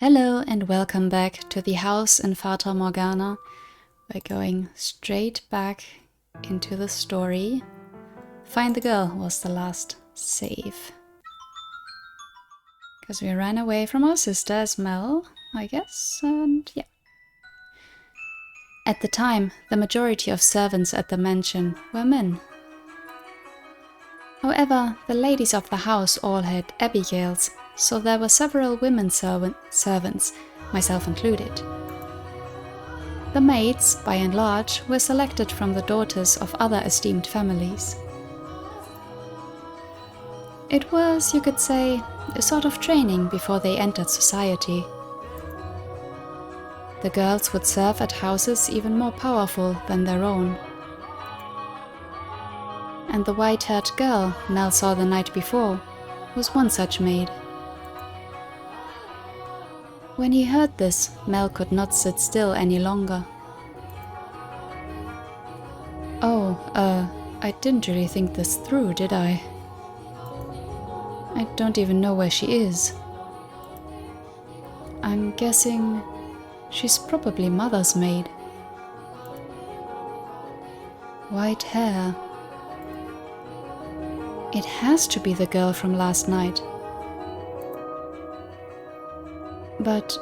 Hello and welcome back to the house in Fata Morgana. We're going straight back into the story. Find the girl was the last save. Because we ran away from our sister as Mel, I guess, and yeah. At the time, the majority of servants at the mansion were men. However, the ladies of the house all had Abigails, so there were several women servants, myself included. The maids, by and large, were selected from the daughters of other esteemed families. It was, you could say, a sort of training before they entered society. The girls would serve at houses even more powerful than their own. And the white-haired girl Mel saw the night before was one such maid. When he heard this, Mel could not sit still any longer. I didn't really think this through, did I? I don't even know where she is. I'm guessing she's probably Mother's maid. White hair. It has to be the girl from last night. But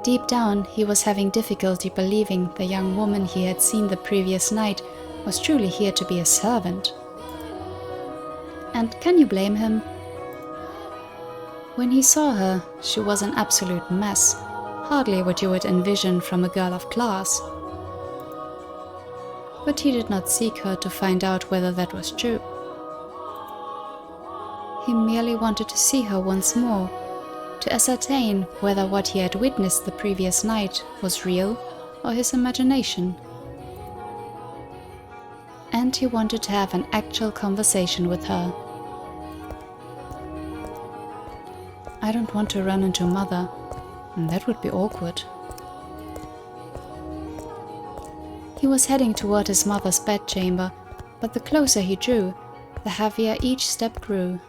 deep down, he was having difficulty believing the young woman he had seen the previous night was truly here to be a servant. And can you blame him? When he saw her, she was an absolute mess, hardly what you would envision from a girl of class. But he did not seek her to find out whether that was true. He merely wanted to see her once more, to ascertain whether what he had witnessed the previous night was real or his imagination. And he wanted to have an actual conversation with her. I don't want to run into Mother. That would be awkward. He was heading toward his mother's bedchamber, but the closer he drew, the heavier each step grew.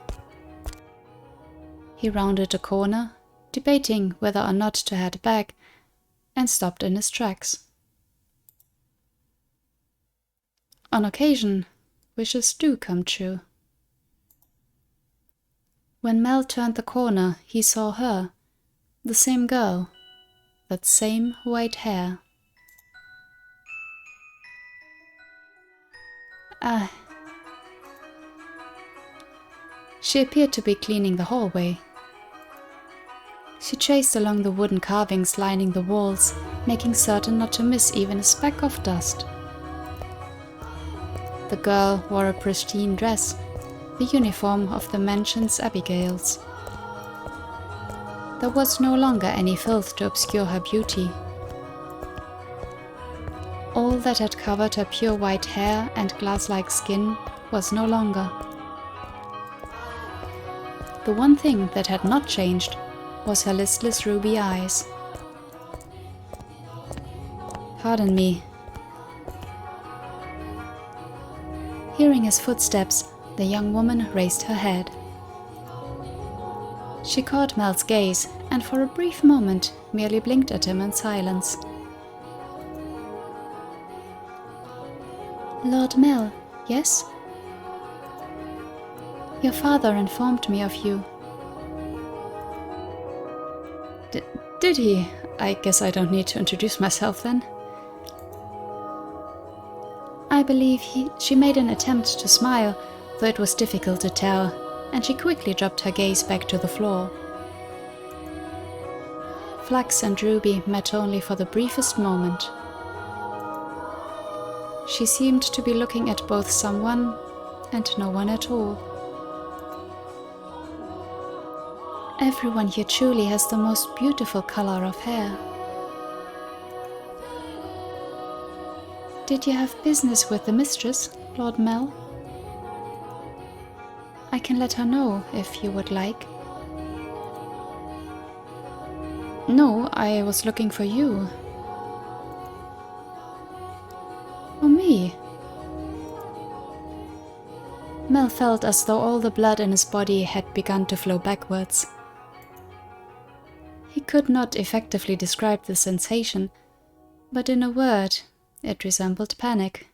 He rounded a corner, debating whether or not to head back, and stopped in his tracks. On occasion, wishes do come true. When Mel turned the corner, he saw her, the same girl, that same white hair. She appeared to be cleaning the hallway. She chased along the wooden carvings lining the walls, making certain not to miss even a speck of dust. The girl wore a pristine dress, the uniform of the mansion's Abigails. There was no longer any filth to obscure her beauty. All that had covered her pure white hair and glass-like skin was no longer. The one thing that had not changed was her listless ruby eyes. Pardon me. Hearing his footsteps, the young woman raised her head. She caught Mel's gaze and for a brief moment merely blinked at him in silence. Lord Mel, yes? Your father informed me of you. Did he? I guess I don't need to introduce myself then. I believe she made an attempt to smile, though it was difficult to tell, and she quickly dropped her gaze back to the floor. Flux and Ruby met only for the briefest moment. She seemed to be looking at both someone and no one at all. Everyone here truly has the most beautiful color of hair. Did you have business with the mistress, Lord Mel? I can let her know if you would like. No, I was looking for you. For me? Mel felt as though all the blood in his body had begun to flow backwards. He could not effectively describe the sensation, but in a word, it resembled panic.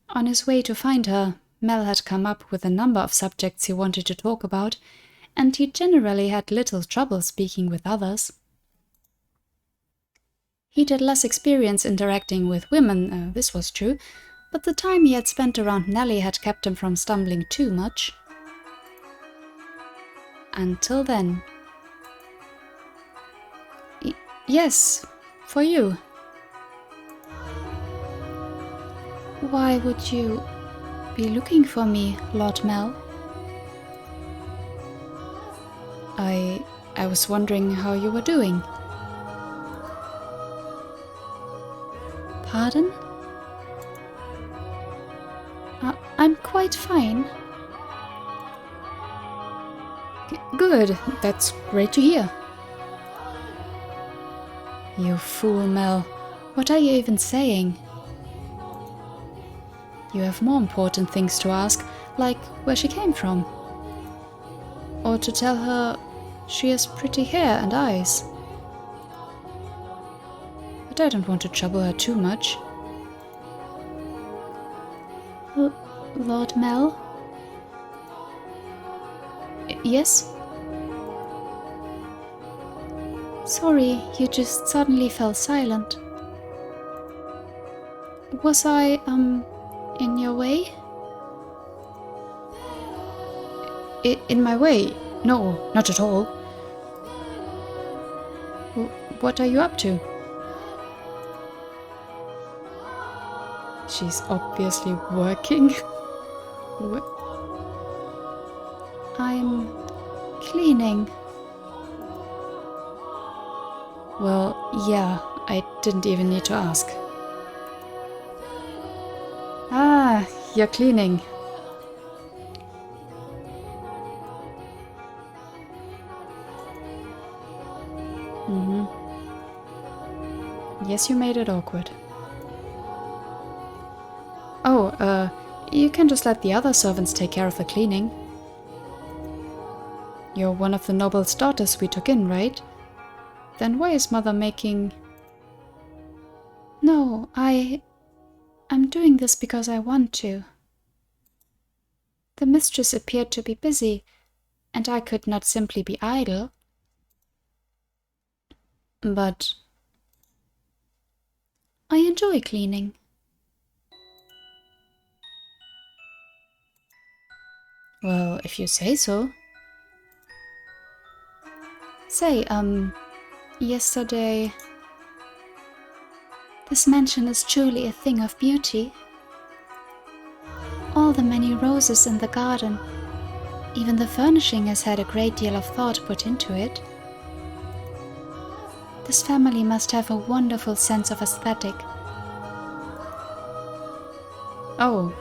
On his way to find her, Mel had come up with a number of subjects he wanted to talk about, and he generally had little trouble speaking with others. He'd had less experience interacting with women, this was true, but the time he had spent around Nellie had kept him from stumbling too much. Until then. Yes, for you. Why would you be looking for me, Lord Mel? I was wondering how you were doing. Pardon? I'm quite fine. Good, that's great to hear. You fool, Mel. What are you even saying? You have more important things to ask, like where she came from. Or to tell her she has pretty hair and eyes. But I don't want to trouble her too much. Lord Mel? Yes? Sorry, you just suddenly fell silent. Was I, in your way? In my way? No, not at all. What are you up to? She's obviously working. I'm cleaning. Well, yeah, I didn't even need to ask. Ah, you're cleaning. Yes, you made it awkward. Oh, you can just let the other servants take care of the cleaning. You're one of the noble's daughters we took in, right? Then why is Mother making... No, I'm doing this because I want to. The mistress appeared to be busy, and I could not simply be idle. But... I enjoy cleaning. Well, if you say so. Say, yesterday... This mansion is truly a thing of beauty. All the many roses in the garden. Even the furnishing has had a great deal of thought put into it. This family must have a wonderful sense of aesthetic. Oh,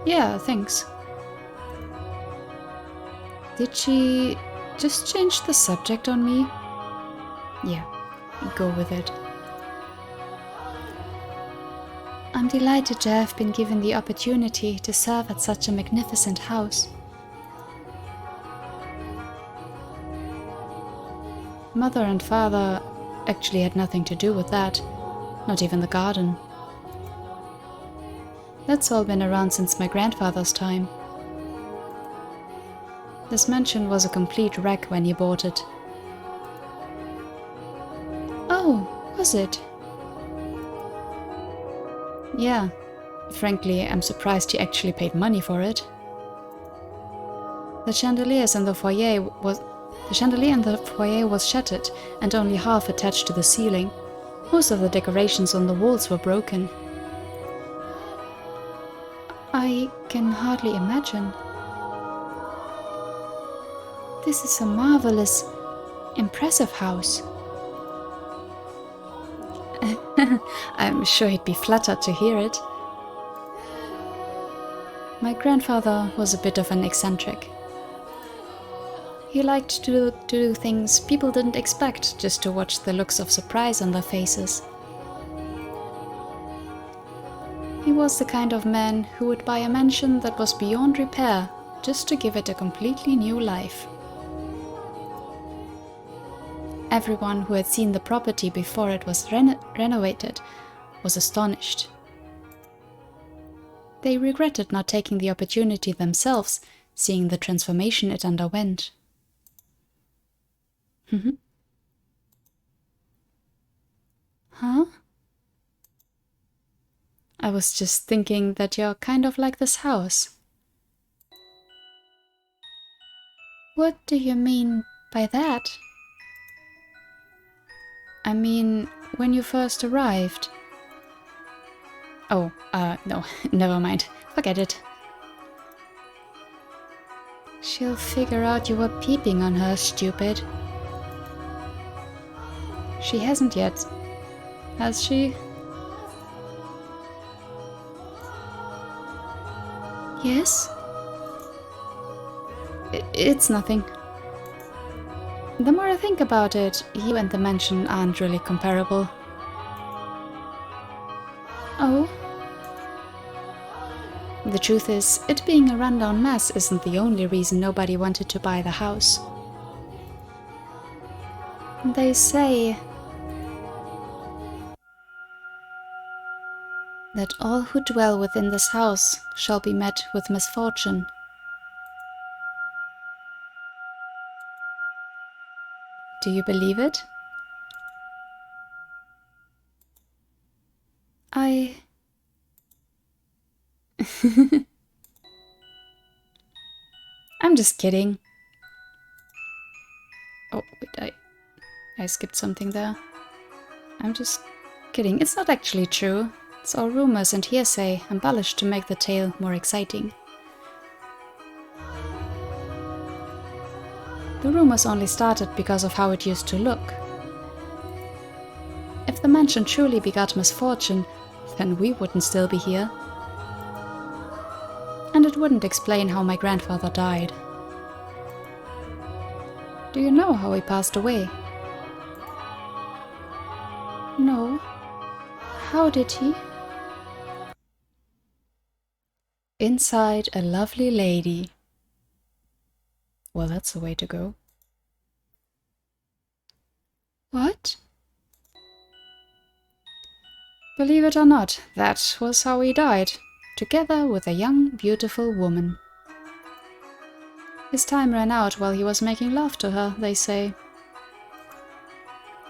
yeah, thanks. Did she just change the subject on me? Yeah, go with it. I'm delighted to have been given the opportunity to serve at such a magnificent house. Mother and father actually had nothing to do with that, not even the garden. That's all been around since my grandfather's time. This mansion was a complete wreck when he bought it. Oh, was it? Yeah. Frankly, I'm surprised he actually paid money for it. The chandelier in the foyer was shattered and only half attached to the ceiling. Most of the decorations on the walls were broken. I can hardly imagine. This is a marvelous, impressive house. I'm sure he'd be flattered to hear it. My grandfather was a bit of an eccentric. He liked to do things people didn't expect just to watch the looks of surprise on their faces. He was the kind of man who would buy a mansion that was beyond repair just to give it a completely new life. Everyone who had seen the property before it was renovated was astonished. They regretted not taking the opportunity themselves, seeing the transformation it underwent. Huh? I was just thinking that you're kind of like this house. What do you mean by that? I mean, when you first arrived. Oh, no, never mind. Forget it. She'll figure out you were peeping on her, stupid. She hasn't yet, has she? Yes? It's nothing. The more I think about it, you and the mansion aren't really comparable. Oh? The truth is, it being a rundown mess isn't the only reason nobody wanted to buy the house. They say that all who dwell within this house shall be met with misfortune. Do you believe it? I'm just kidding. Oh, wait, I skipped something there. I'm just kidding. It's not actually true. It's all rumors and hearsay, embellished to make the tale more exciting. The rumors only started because of how it used to look. If the mansion truly begot misfortune, then we wouldn't still be here. And it wouldn't explain how my grandfather died. Do you know how he passed away? No. How did he? Inside a lovely lady. Well, that's the way to go. What? Believe it or not, that was how he died, together with a young, beautiful woman. His time ran out while he was making love to her, they say.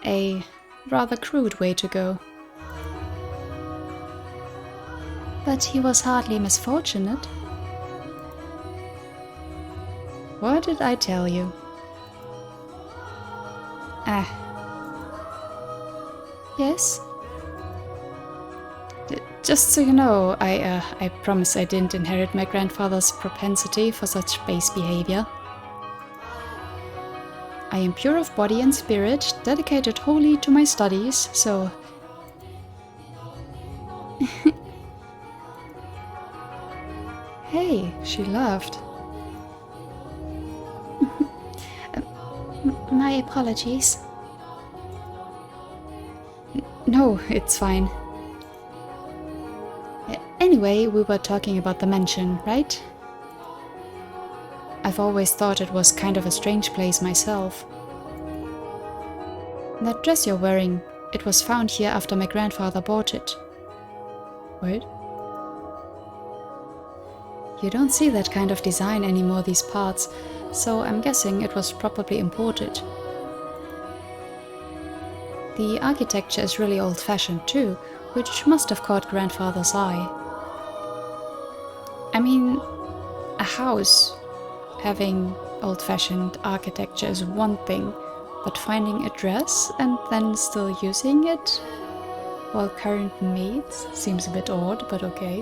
A rather crude way to go. But he was hardly misfortunate. What did I tell you? Yes? Just so you know, I promise I didn't inherit my grandfather's propensity for such base behavior. I am pure of body and spirit, dedicated wholly to my studies, so... Hey, she laughed. My apologies. No, it's fine. Anyway, we were talking about the mansion, right? I've always thought it was kind of a strange place myself. That dress you're wearing, it was found here after my grandfather bought it. Wait? You don't see that kind of design anymore these parts, so I'm guessing it was probably imported. The architecture is really old-fashioned too, which must have caught grandfather's eye. I mean, a house having old-fashioned architecture is one thing, but finding a dress and then still using it while current maids seems a bit odd, but okay.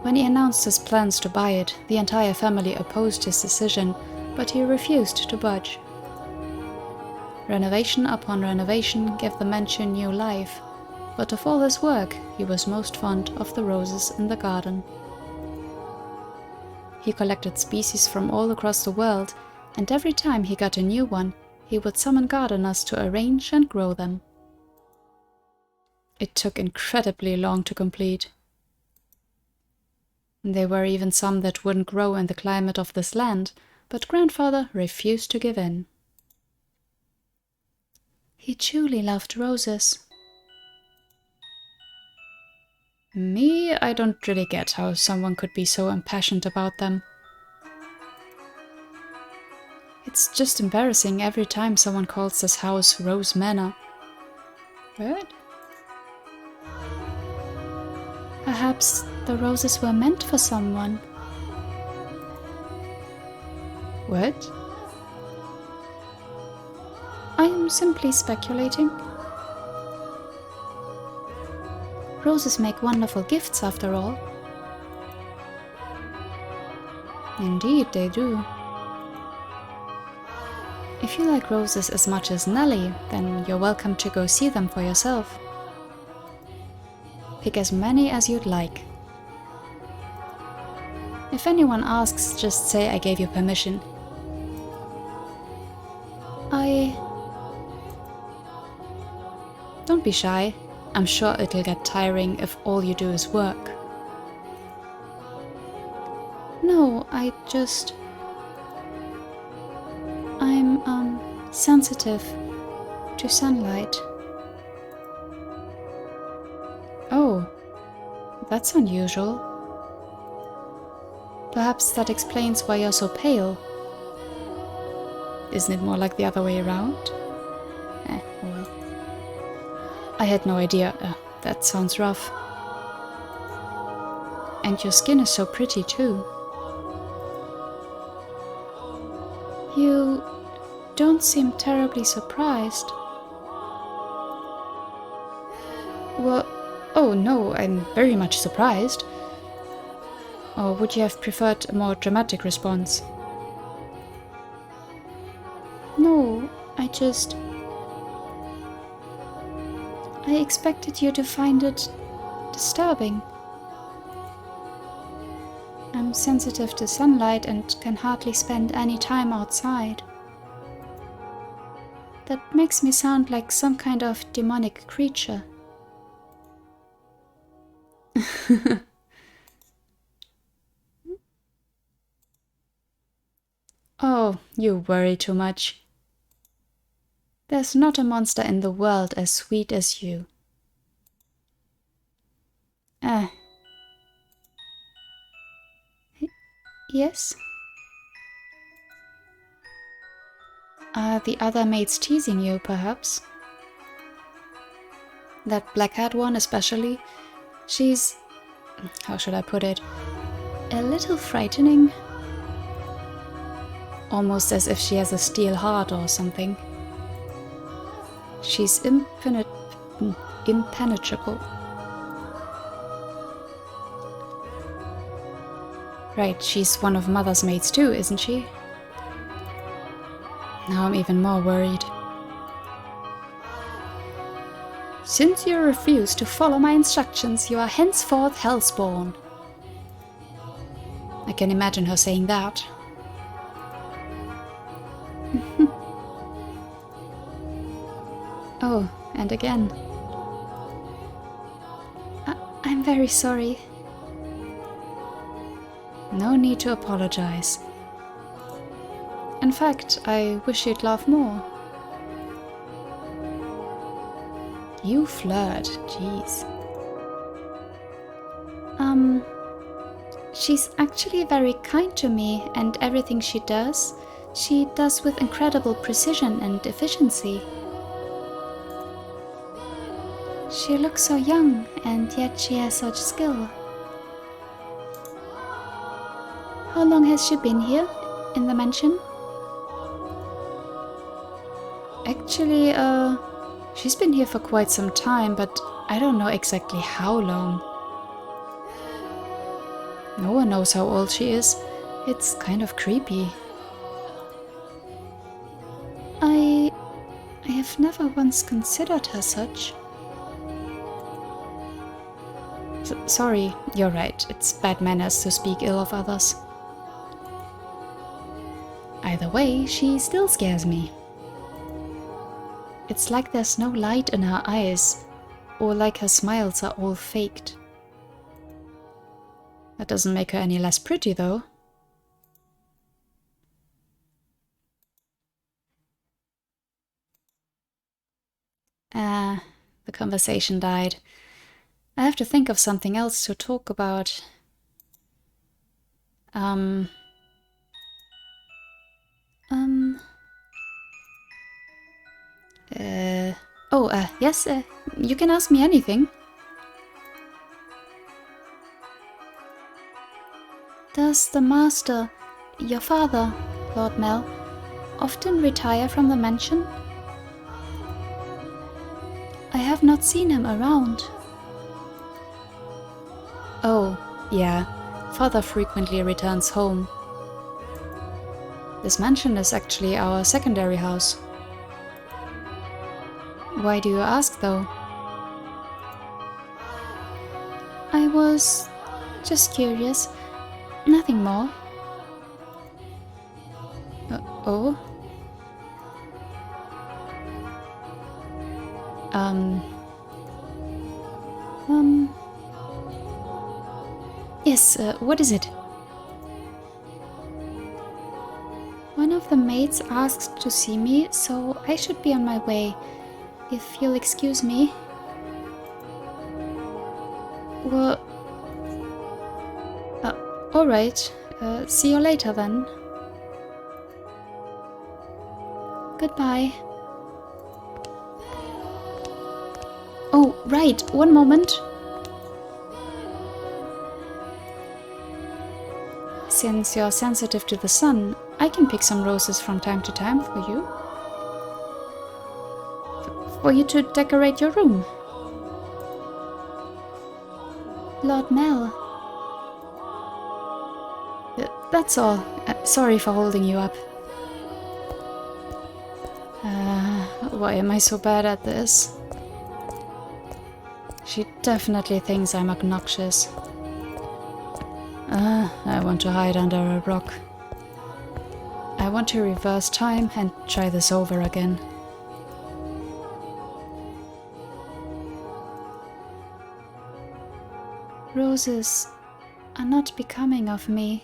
When he announced his plans to buy it, the entire family opposed his decision, but he refused to budge. Renovation upon renovation gave the mansion new life, but of all his work, he was most fond of the roses in the garden. He collected species from all across the world, and every time he got a new one, he would summon gardeners to arrange and grow them. It took incredibly long to complete. There were even some that wouldn't grow in the climate of this land, but grandfather refused to give in. He truly loved roses. Me, I don't really get how someone could be so impassioned about them. It's just embarrassing every time someone calls this house Rose Manor. What? Perhaps the roses were meant for someone. What? I am simply speculating. Roses make wonderful gifts after all. Indeed, they do. If you like roses as much as Nellie, then you're welcome to go see them for yourself. Pick as many as you'd like. If anyone asks, just say I gave you permission. Don't be shy. I'm sure it'll get tiring if all you do is work. No, I'm sensitive to sunlight. Oh, that's unusual. Perhaps that explains why you're so pale. Isn't it more like the other way around? Well. I had no idea. That sounds rough. And your skin is so pretty too. You don't seem terribly surprised. Well, oh no, I'm very much surprised. Or would you have preferred a more dramatic response? No, I expected you to find it disturbing. I'm sensitive to sunlight and can hardly spend any time outside. That makes me sound like some kind of demonic creature. Oh, you worry too much. There's not a monster in the world as sweet as you. Yes? Are the other maids teasing you, perhaps? That black-haired one especially? She's... how should I put it? A little frightening. Almost as if she has a steel heart or something. She's impenetrable. Right, she's one of Mother's maids too, isn't she? Now I'm even more worried. Since you refuse to follow my instructions, you are henceforth hellspawn. I can imagine her saying that. Oh, and again. I'm very sorry. No need to apologize. In fact, I wish you'd laugh more. You flirt, jeez. She's actually very kind to me, and everything she does with incredible precision and efficiency. She looks so young, and yet she has such skill. How long has she been here, in the mansion? Actually, she's been here for quite some time, but I don't know exactly how long. No one knows how old she is. It's kind of creepy. I have never once considered her such. Sorry, you're right. It's bad manners to speak ill of others. Either way, she still scares me. It's like there's no light in her eyes, or like her smiles are all faked. That doesn't make her any less pretty, though. conversation died. I have to think of something else to talk about. Yes, you can ask me anything. Does the master, your father, Lord Mel, often retire from the mansion? I have not seen him around. Oh, yeah. Father frequently returns home. This mansion is actually our secondary house. Why do you ask, though? I was just curious. Nothing more. Oh? Yes, what is it? One of the maids asked to see me, so I should be on my way. If you'll excuse me. Well... alright. See you later then. Goodbye. Oh, right, one moment. Since you're sensitive to the sun, I can pick some roses from time to time for you. For you to decorate your room. Lord Mel. That's all. Sorry for holding you up. Why am I so bad at this? She definitely thinks I'm obnoxious. I want to hide under a rock. I want to reverse time and try this over again. Roses are not becoming of me.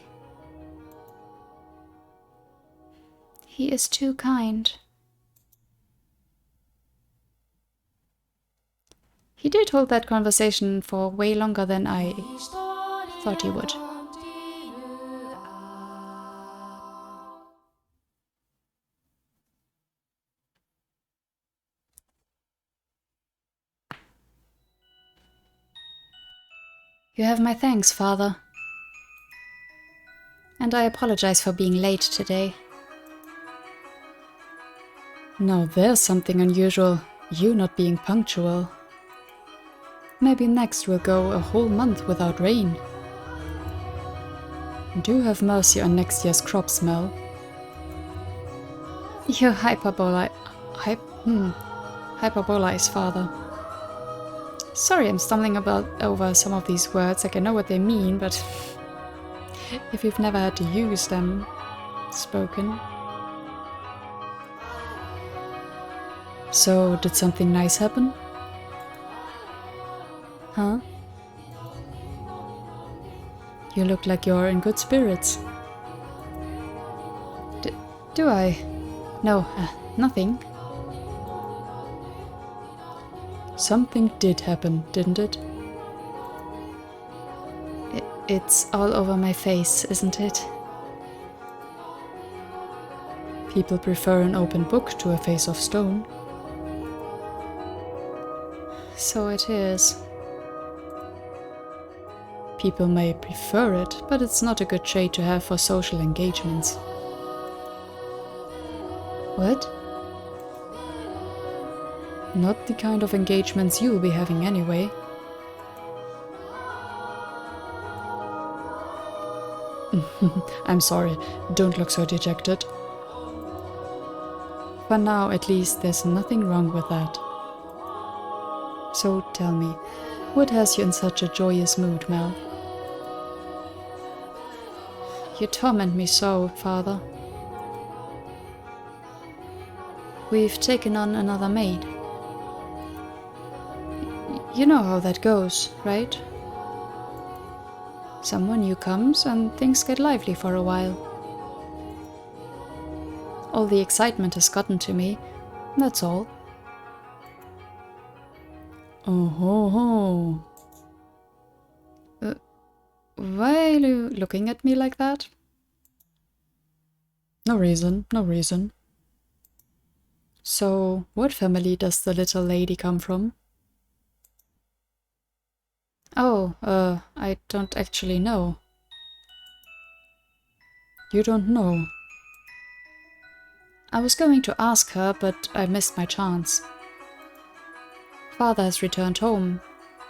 He is too kind. He did hold that conversation for way longer than I thought he would. You have my thanks, Father. And I apologize for being late today. Now there's something unusual, you not being punctual. Maybe next we'll go a whole month without rain. Do have mercy on next year's crops, Mel. You hyperbolize, Father. Sorry, I'm stumbling over some of these words. Like, I know what they mean, but if you've never had to use them spoken. So, did something nice happen? Huh? You look like you're in good spirits. Do I? No, nothing. Something did happen, didn't it? It's all over my face, isn't it? People prefer an open book to a face of stone. So it is. People may prefer it, but it's not a good trait to have for social engagements. What? Not the kind of engagements you'll be having anyway. I'm sorry, don't look so dejected. For now, at least, there's nothing wrong with that. So tell me, what has you in such a joyous mood, Mel? You torment me so, Father. We've taken on another maid. You know how that goes, right? Someone new comes and things get lively for a while. All the excitement has gotten to me, that's all. Oh ho ho. Why are you looking at me like that? No reason, no reason. So, what family does the little lady come from? Oh, I don't actually know. You don't know? I was going to ask her, but I missed my chance. Father has returned home,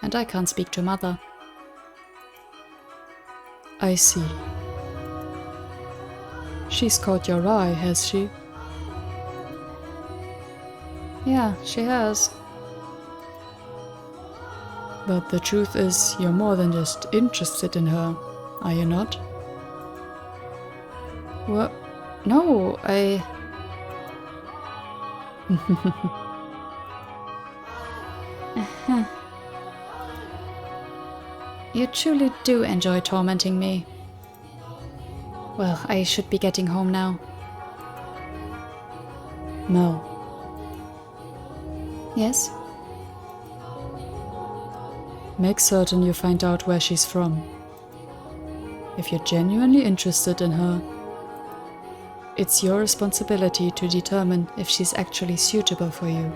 and I can't speak to Mother. I see. She's caught your eye, has she? Yeah, she has. But the truth is, you're more than just interested in her, are you not? What? No, You truly do enjoy tormenting me. Well, I should be getting home now. Mel. Yes? Make certain you find out where she's from. If you're genuinely interested in her, it's your responsibility to determine if she's actually suitable for you.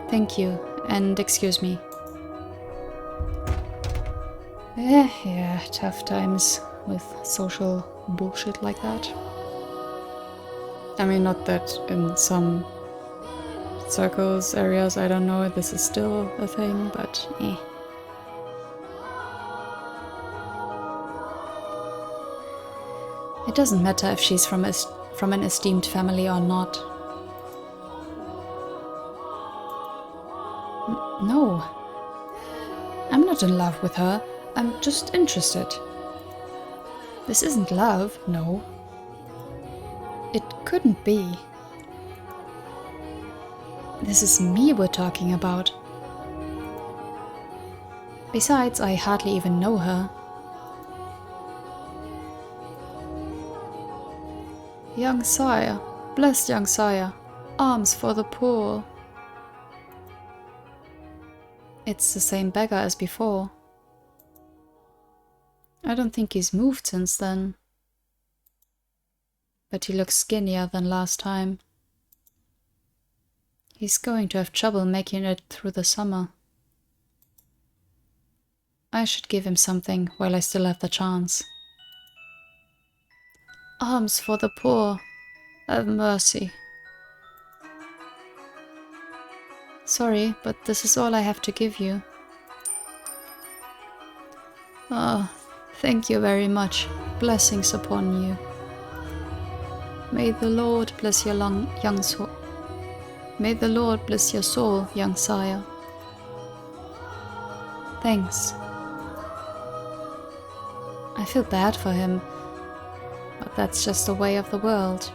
Thank you, and excuse me. Yeah, tough times with social bullshit like that. I mean, not that in some circles, areas, I don't know, this is still a thing, but It doesn't matter if she's from an esteemed family or not. No. I'm not in love with her. I'm just interested. This isn't love, no. It couldn't be. This is me we're talking about. Besides, I hardly even know her. Young sire, blessed young sire, alms for the poor. It's the same beggar as before. I don't think he's moved since then. But he looks skinnier than last time. He's going to have trouble making it through the summer. I should give him something while I still have the chance. Alms for the poor. Have mercy. Sorry, but this is all I have to give you. Ah, thank you very much. Blessings upon you. May the Lord bless your young soul. May the Lord bless your soul, young sire. Thanks. I feel bad for him, but that's just the way of the world.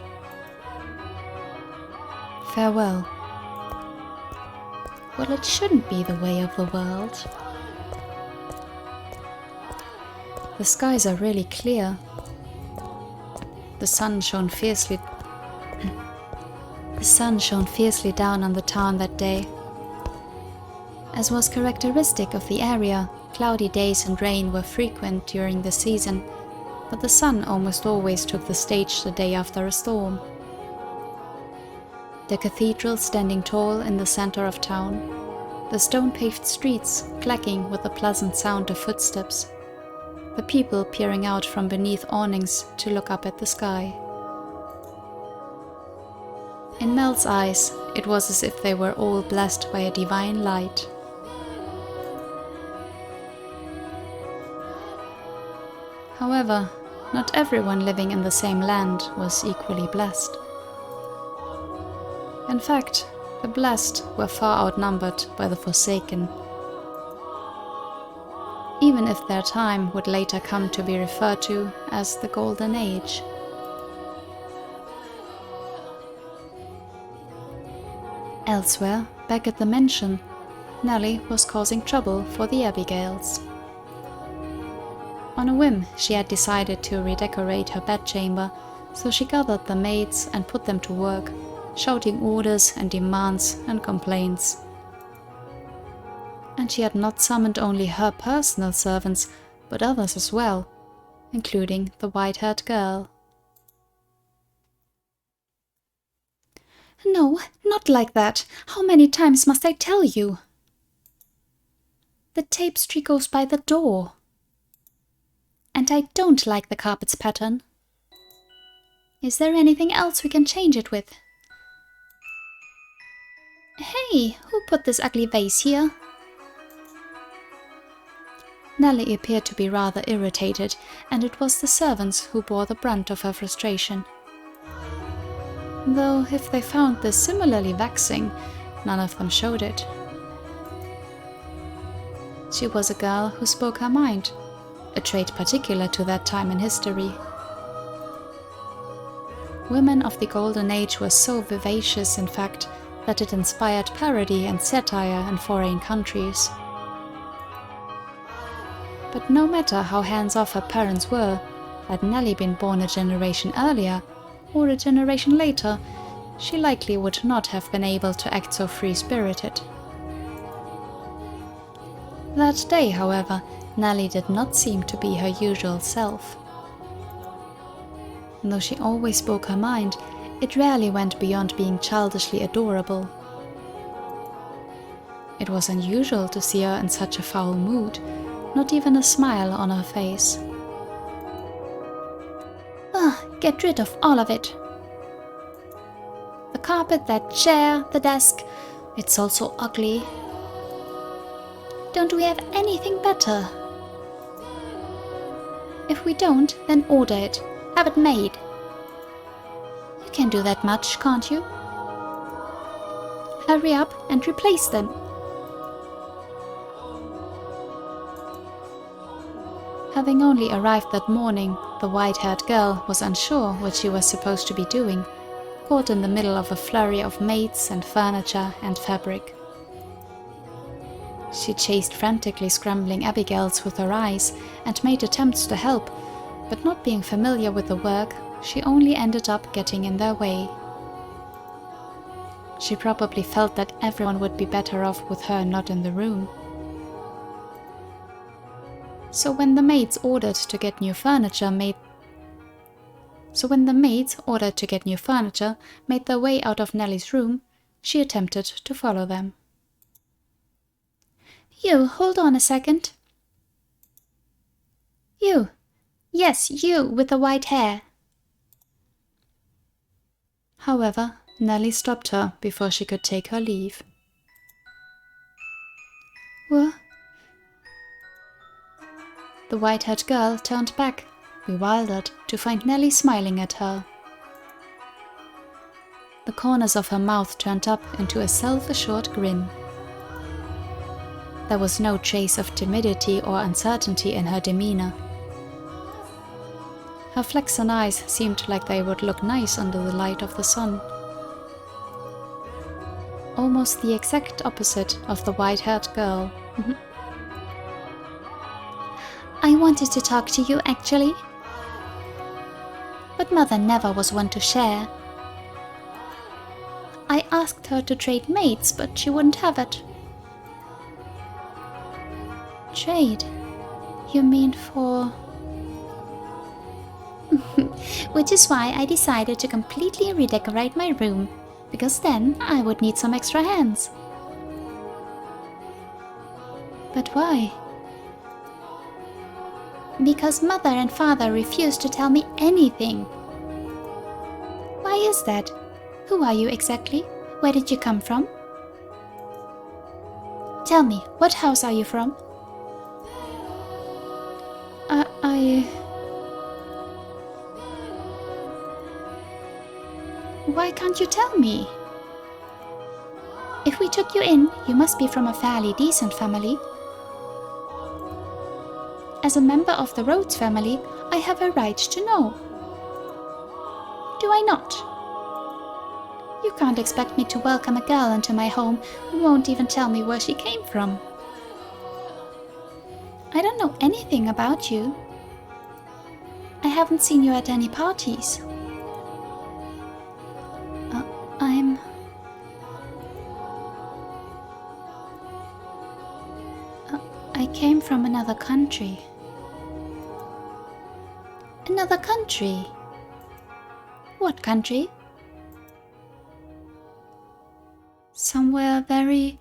Farewell. Well, it shouldn't be the way of the world. The skies are really clear. The sun shone fiercely down on the town that day. As was characteristic of the area, cloudy days and rain were frequent during the season, but the sun almost always took the stage the day after a storm. The cathedral standing tall in the center of town, the stone-paved streets clacking with the pleasant sound of footsteps, the people peering out from beneath awnings to look up at the sky. In Mel's eyes, it was as if they were all blessed by a divine light. However, not everyone living in the same land was equally blessed. In fact, the blessed were far outnumbered by the forsaken. Even if their time would later come to be referred to as the Golden Age. Elsewhere, back at the mansion, Nellie was causing trouble for the Abigails. On a whim, she had decided to redecorate her bedchamber, so she gathered the maids and put them to work, shouting orders and demands and complaints. And she had not summoned only her personal servants, but others as well, including the white-haired girl. "No, not like that. How many times must I tell you?" "The tapestry goes by the door. And I don't like the carpet's pattern. Is there anything else we can change it with?" "Hey, who put this ugly vase here?" Nellie appeared to be rather irritated, and it was the servants who bore the brunt of her frustration. Though if they found this similarly vexing, none of them showed it. She was a girl who spoke her mind, a trait particular to that time in history. Women of the Golden Age were so vivacious, in fact, that it inspired parody and satire in foreign countries. But no matter how hands-off her parents were, had Nellie been born a generation earlier, or a generation later, she likely would not have been able to act so free-spirited. That day, however, Nellie did not seem to be her usual self. Though she always spoke her mind, it rarely went beyond being childishly adorable. It was unusual to see her in such a foul mood, not even a smile on her face. Get rid of all of it. The carpet, that chair, the desk, it's all so ugly. Don't we have anything better? If we don't, then order it. Have it made. You can do that much, can't you? Hurry up and replace them. Having only arrived that morning, the white-haired girl was unsure what she was supposed to be doing, caught in the middle of a flurry of maids and furniture and fabric. She chased frantically scrambling Abigails with her eyes and made attempts to help, but not being familiar with the work, she only ended up getting in their way. She probably felt that everyone would be better off with her not in the room. So when the maids ordered to get new furniture made their way out of Nellie's room, she attempted to follow them. "You, hold on a second. You. Yes, you with the white hair." However, Nellie stopped her before she could take her leave. "What?" The white-haired girl turned back, bewildered, to find Nellie smiling at her. The corners of her mouth turned up into a self-assured grin. There was no trace of timidity or uncertainty in her demeanor. Her flaxen eyes seemed like they would look nice under the light of the sun. Almost the exact opposite of the white-haired girl. "I wanted to talk to you, actually. But Mother never was one to share. I asked her to trade maids, but she wouldn't have it." "Trade? You mean for..." "Which is why I decided to completely redecorate my room, because then I would need some extra hands." "But why?" "Because Mother and Father refused to tell me anything." "Why is that? Who are you exactly? Where did you come from? Tell me, what house are you from?" "Why can't you tell me? If we took you in, you must be from a fairly decent family. As a member of the Rhodes family, I have a right to know. Do I not? You can't expect me to welcome a girl into my home who won't even tell me where she came from. I don't know anything about you. I haven't seen you at any parties." I'm I came from another country. Another country? What country? Somewhere very,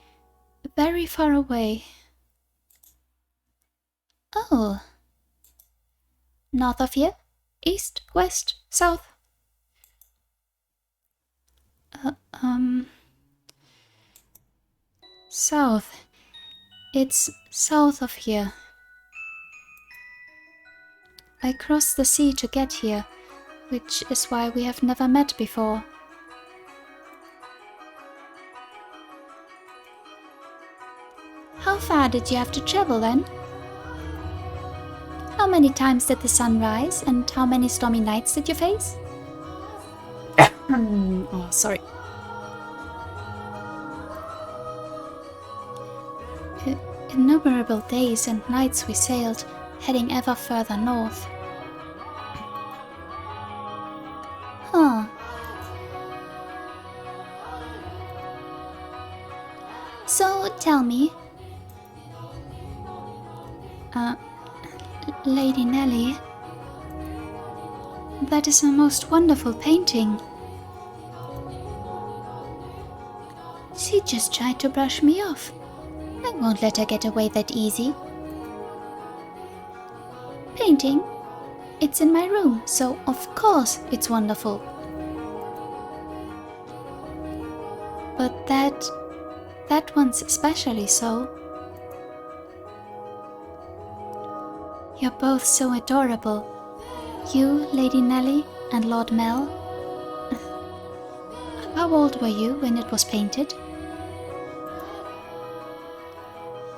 very far away. Oh. North of here? East? West? South? South. It's south of here. I crossed the sea to get here, which is why we have never met before. How far did you have to travel then? How many times did the sun rise, and how many stormy nights did you face? Oh, sorry. Innumerable days and nights we sailed, heading ever further north. Huh. So, tell me, Lady Nelly, that is a most wonderful painting. She just tried to brush me off. I won't let her get away that easy. Painting? It's in my room, so of course it's wonderful. But that one's especially so. You're both so adorable. You, Lady Nelly, and Lord Mel. How old were you when it was painted?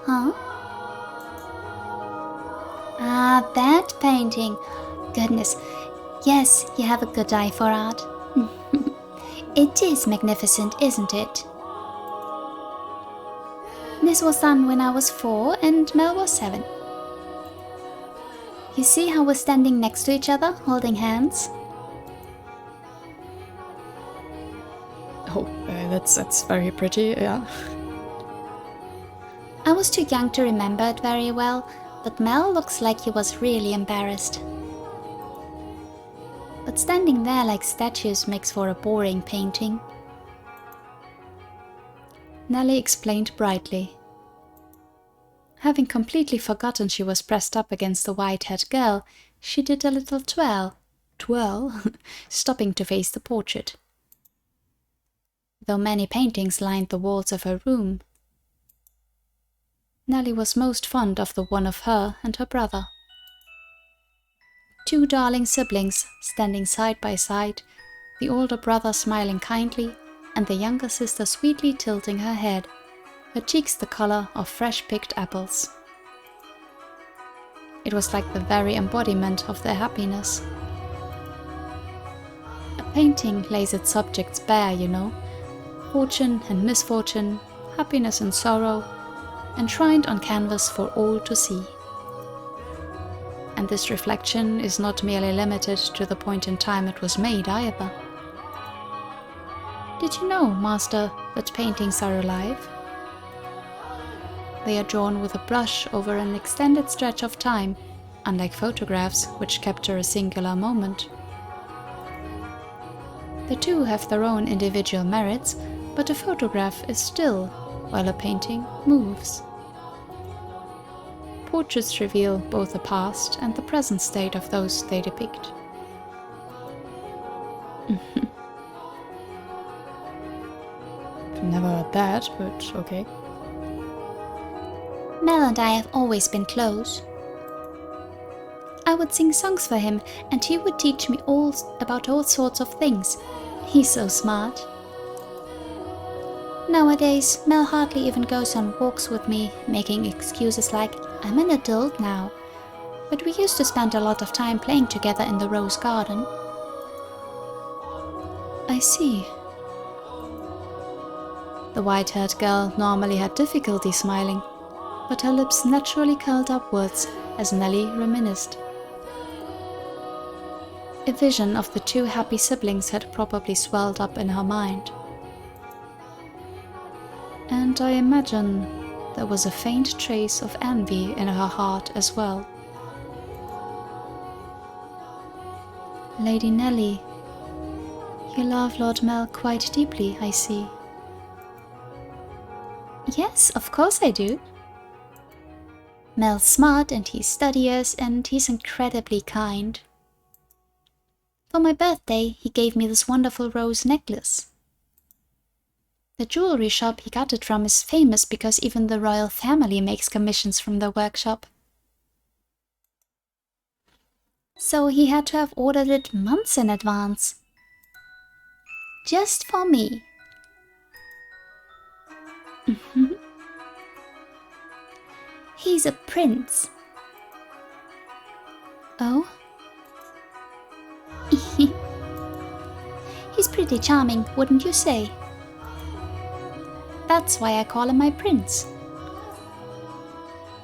Huh? Ah, that painting. Goodness. Yes, you have a good eye for art. It is magnificent, isn't it? This was done when I was 4 and Mel was 7. You see how we're standing next to each other, holding hands? Oh, that's very pretty, yeah. I was too young to remember it very well, but Mel looks like he was really embarrassed. But standing there like statues makes for a boring painting. Nelly explained brightly. Having completely forgotten she was pressed up against the white-haired girl, she did a little twirl, stopping to face the portrait. Though many paintings lined the walls of her room, Nelly was most fond of the one of her and her brother. 2 darling siblings standing side by side, the older brother smiling kindly, and the younger sister sweetly tilting her head, her cheeks the color of fresh-picked apples. It was like the very embodiment of their happiness. A painting lays its subjects bare, you know. Fortune and misfortune, happiness and sorrow, enshrined on canvas for all to see. And this reflection is not merely limited to the point in time it was made either. Did you know, Master, that paintings are alive? They are drawn with a brush over an extended stretch of time, unlike photographs which capture a singular moment. The two have their own individual merits, but a photograph is still, while a painting moves. Portraits reveal both the past and the present state of those they depict. Never heard that, but okay. Mel and I have always been close. I would sing songs for him, and he would teach me about all sorts of things. He's so smart. Nowadays, Mel hardly even goes on walks with me, making excuses like, I'm an adult now. But we used to spend a lot of time playing together in the rose garden. I see. The white-haired girl normally had difficulty smiling, but her lips naturally curled upwards as Nelly reminisced. A vision of the 2 happy siblings had probably swelled up in her mind. And I imagine there was a faint trace of envy in her heart as well. Lady Nelly, you love Lord Mel quite deeply, I see. Yes, of course I do. Mel's smart and he's studious and he's incredibly kind. For my birthday, he gave me this wonderful rose necklace. The jewelry shop he got it from is famous because even the royal family makes commissions from the workshop. So he had to have ordered it months in advance. Just for me. He's a prince. Oh? He's pretty charming, wouldn't you say? That's why I call him my prince.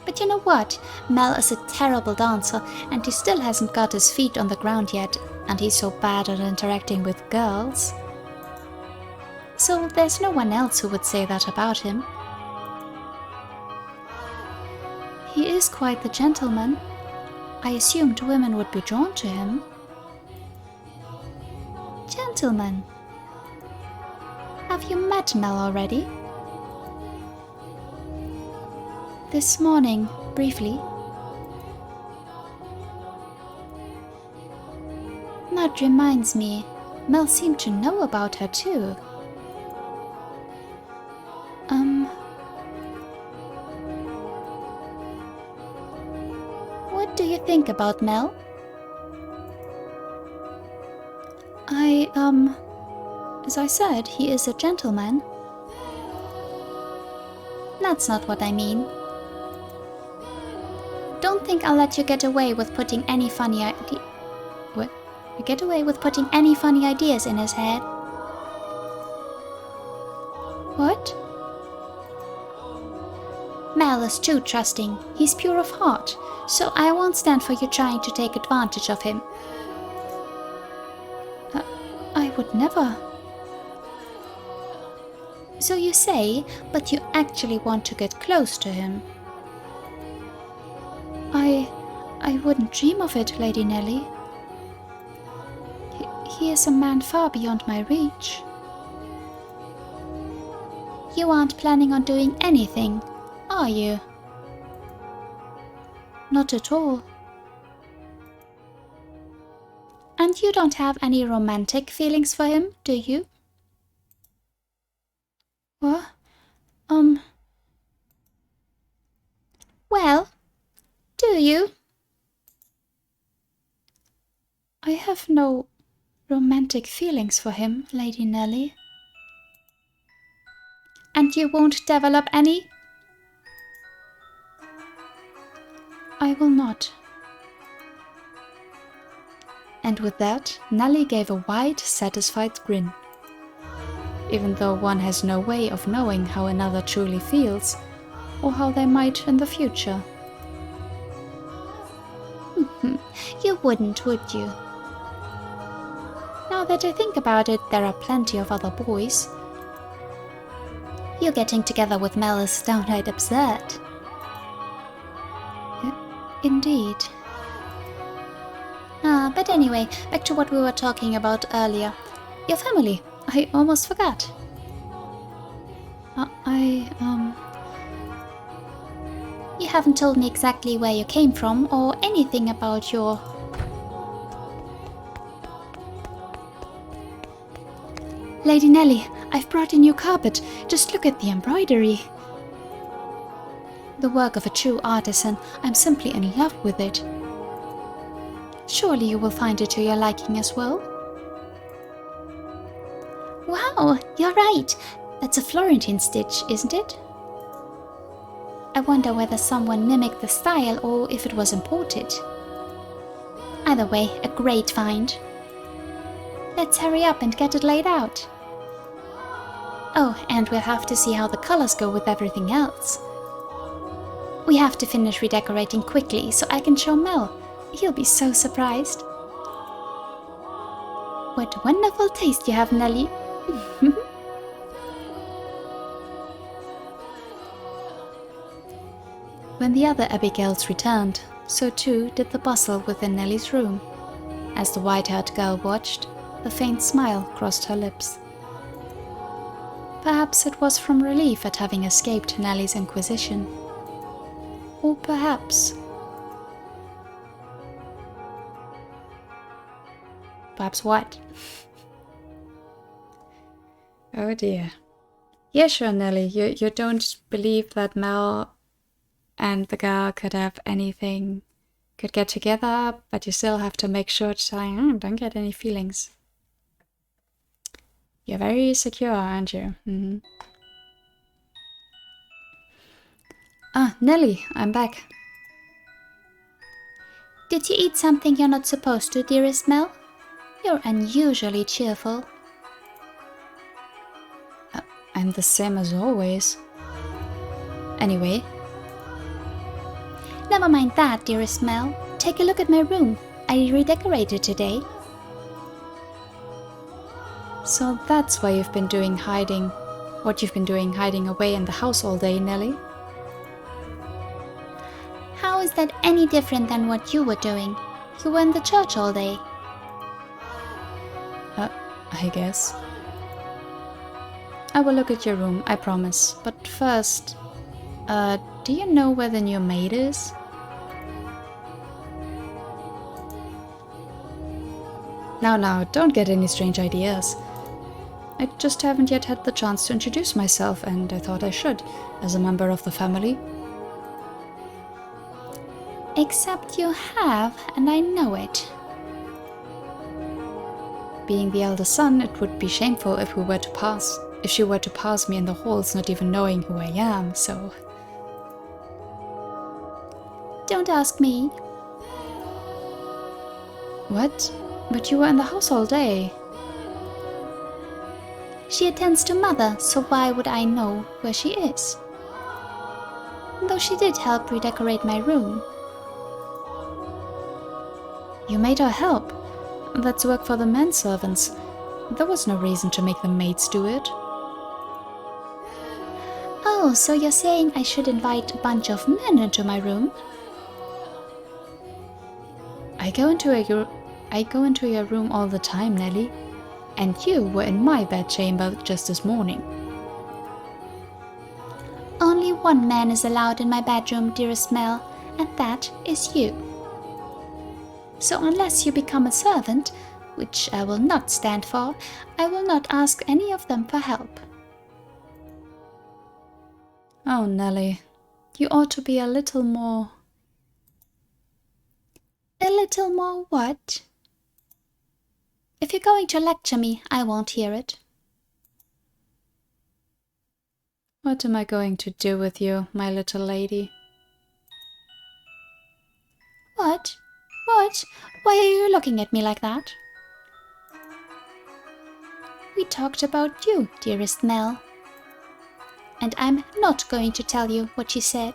But you know what? Mel is a terrible dancer and he still hasn't got his feet on the ground yet, and he's so bad at interacting with girls. So there's no one else who would say that about him. He is quite the gentleman. I assumed women would be drawn to him. Gentleman? Have you met Mel already? This morning, briefly. That reminds me, Mel seemed to know about her too. What do you think about Mel? As I said, he is a gentleman. That's not what I mean. Don't think I'll let you get away with putting any funny ideas in his head. What? Mel is too trusting. He's pure of heart, so I won't stand for you trying to take advantage of him. I would never. So you say, but you actually want to get close to him. I wouldn't dream of it, Lady Nelly. He is a man far beyond my reach. You aren't planning on doing anything, are you? Not at all. And you don't have any romantic feelings for him, do you? What? Well, do you? I have no romantic feelings for him, Lady Nelly. And you won't develop any? I will not. And with that, Nelly gave a wide, satisfied grin. Even though one has no way of knowing how another truly feels, or how they might in the future. You wouldn't, would you? Now that I think about it, there are plenty of other boys. You getting together with Mel is downright absurd. Indeed. But anyway, back to what we were talking about earlier. Your family. I almost forgot. You haven't told me exactly where you came from or anything about your... Lady Nelly, I've brought a new carpet. Just look at the embroidery. The work of a true artisan. I'm simply in love with it. Surely you will find it to your liking as well. Wow, you're right. That's a Florentine stitch, isn't it? I wonder whether someone mimicked the style or if it was imported. Either way, a great find. Let's hurry up and get it laid out. Oh, and we'll have to see how the colors go with everything else. We have to finish redecorating quickly so I can show Mel. He'll be so surprised. What wonderful taste you have, Nelly. When the other Abigails returned, so too did the bustle within Nellie's room. As the white-haired girl watched, a faint smile crossed her lips. Perhaps it was from relief at having escaped Nellie's inquisition. Or perhaps what? Oh dear. Yeah, sure, Nellie, you don't believe that Mel and the girl could get together, but you still have to make sure to don't get any feelings. You're very secure, aren't you? Mm-hmm. Ah, Nellie, I'm back. Did you eat something you're not supposed to, dearest Mel? You're unusually cheerful. I'm the same as always. Anyway. Never mind that, dearest Mel. Take a look at my room. I redecorated today. So that's why you've been doing hiding away in the house all day, Nellie? How is that any different than what you were doing? You were in the church all day. I guess. I will look at your room, I promise. But first, do you know where the new maid is? Now, don't get any strange ideas. I just haven't yet had the chance to introduce myself, and I thought I should, as a member of the family. Except you have, and I know it. Being the elder son, it would be shameful if she were to pass me in the halls not even knowing who I am, so... Don't ask me. What? But you were in the house all day. She attends to Mother, so why would I know where she is? Though she did help redecorate my room. You made her help. That's work for the manservants. There was no reason to make the maids do it. Oh, so you're saying I should invite a bunch of men into my room? I go into your room all the time, Nellie. And you were in my bedchamber just this morning. Only one man is allowed in my bedroom, dearest Mel, and that is you. So unless you become a servant, which I will not stand for, I will not ask any of them for help. Oh, Nellie, you ought to be a little more... A little more what? If you're going to lecture me, I won't hear it. What am I going to do with you, my little lady? What? What? Why are you looking at me like that? We talked about you, dearest Mel. And I'm not going to tell you what she said.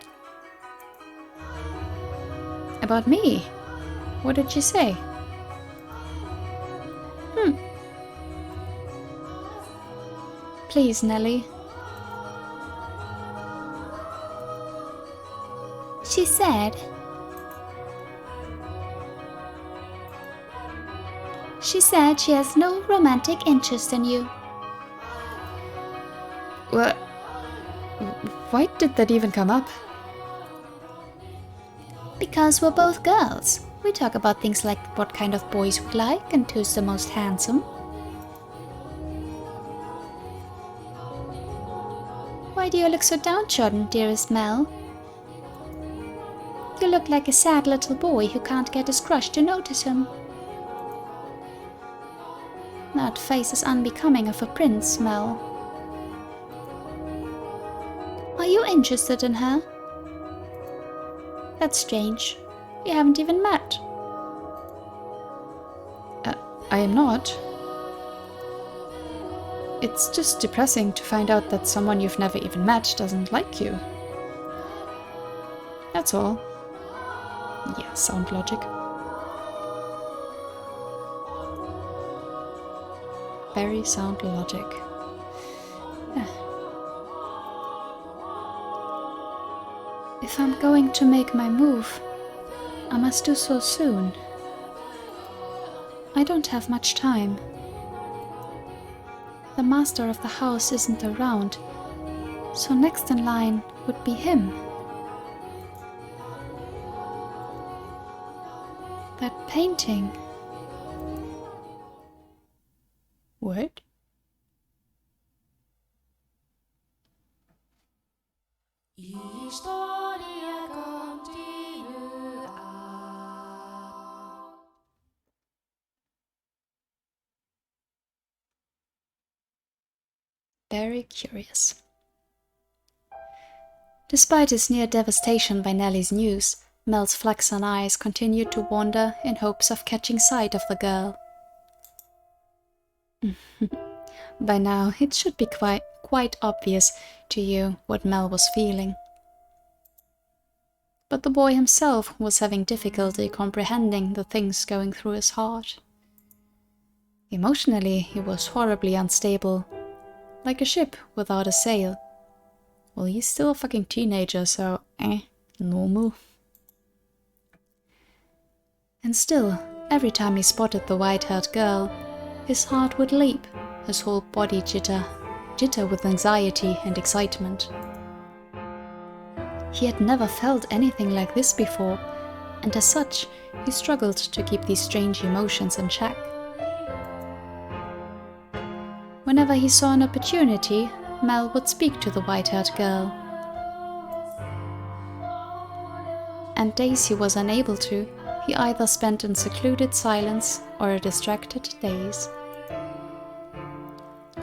About me? What did she say? Please, Nellie. She said she has no romantic interest in you. What? Why did that even come up? Because we're both girls. We talk about things like what kind of boys we like and who's the most handsome. Why do you look so downtrodden, dearest Mel? You look like a sad little boy who can't get his crush to notice him. That face is unbecoming of a prince, Mel. Are you interested in her? That's strange. You haven't even met. I am not. It's just depressing to find out that someone you've never even met doesn't like you. That's all. Yeah, sound logic. Very sound logic. If I'm going to make my move, I must do so soon. I don't have much time. The master of the house isn't around, so next in line would be him. That painting. What? Very curious. Despite his near devastation by Nellie's news, Mel's flaxen eyes continued to wander in hopes of catching sight of the girl. By now, it should be quite obvious to you what Mel was feeling. But the boy himself was having difficulty comprehending the things going through his heart. Emotionally, he was horribly unstable, like a ship without a sail. Well, he's still a fucking teenager, so normal. And still, every time he spotted the white-haired girl, his heart would leap, his whole body jitter with anxiety and excitement. He had never felt anything like this before, and as such, he struggled to keep these strange emotions in check. Whenever he saw an opportunity, Mel would speak to the white-haired girl. And days he was unable to, he either spent in secluded silence or a distracted daze.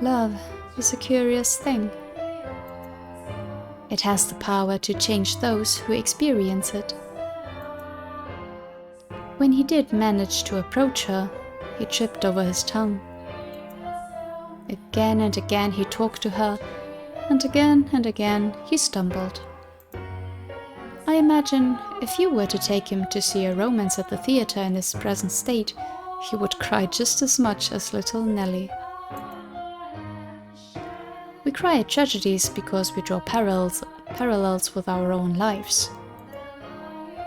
Love is a curious thing. It has the power to change those who experience it. When he did manage to approach her, he tripped over his tongue. Again and again he talked to her, and again he stumbled. I imagine if you were to take him to see a romance at the theatre in his present state, he would cry just as much as little Nellie. We cry at tragedies because we draw parallels with our own lives.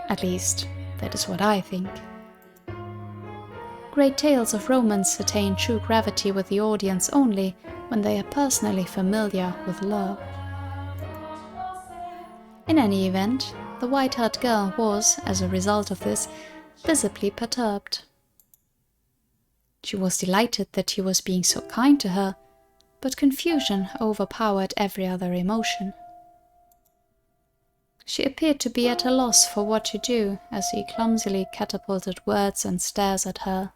At least, that is what I think. Great tales of romance attain true gravity with the audience only when they are personally familiar with love. In any event, the white-haired girl was, as a result of this, visibly perturbed. She was delighted that he was being so kind to her, but confusion overpowered every other emotion. She appeared to be at a loss for what to do as he clumsily catapulted words and stares at her.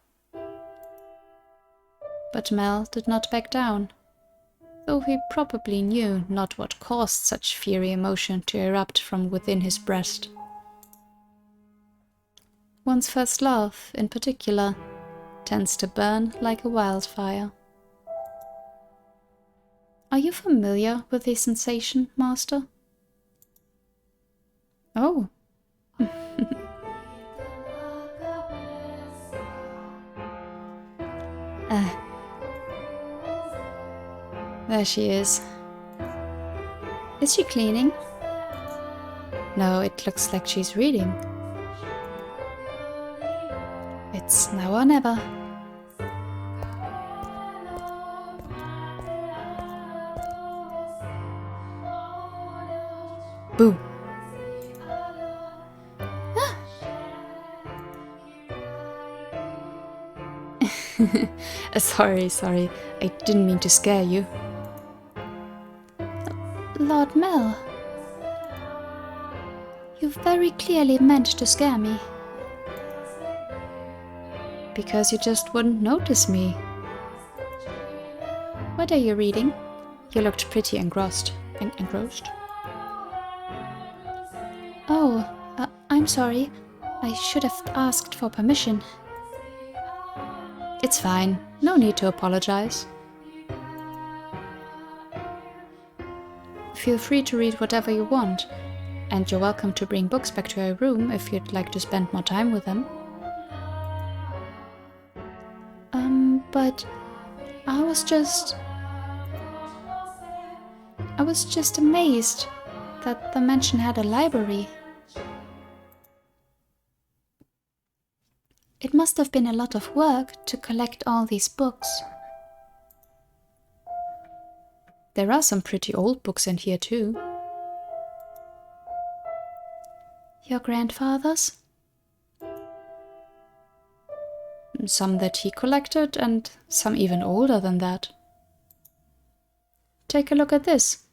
But Mel did not back down, though he probably knew not what caused such fiery emotion to erupt from within his breast. One's first love, in particular, tends to burn like a wildfire. Are you familiar with the sensation, Master? Oh. There she is. Is she cleaning? No, it looks like she's reading. It's now or never. Boo. Sorry, I didn't mean to scare you. Lord Mel, you very clearly meant to scare me. Because you just wouldn't notice me. What are you reading? You looked pretty engrossed. Engrossed? Oh, I'm sorry. I should have asked for permission. It's fine. No need to apologize. Feel free to read whatever you want, and you're welcome to bring books back to your room if you'd like to spend more time with them. But I was just amazed. that the mansion had a library. It must have been a lot of work to collect all these books. There are some pretty old books in here too. Your grandfather's? Some that he collected and some even older than that. Take a look at this.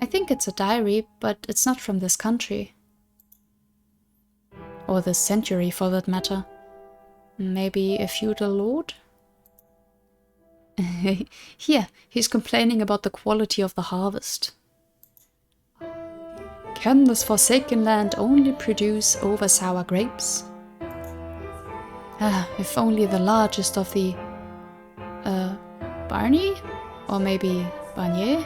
I think it's a diary, but it's not from this country. Or this century, for that matter. Maybe a feudal lord? Here, he's complaining about the quality of the harvest. Can this forsaken land only produce over sour grapes? Ah, if only the largest of the... Barney? Or maybe Barnier?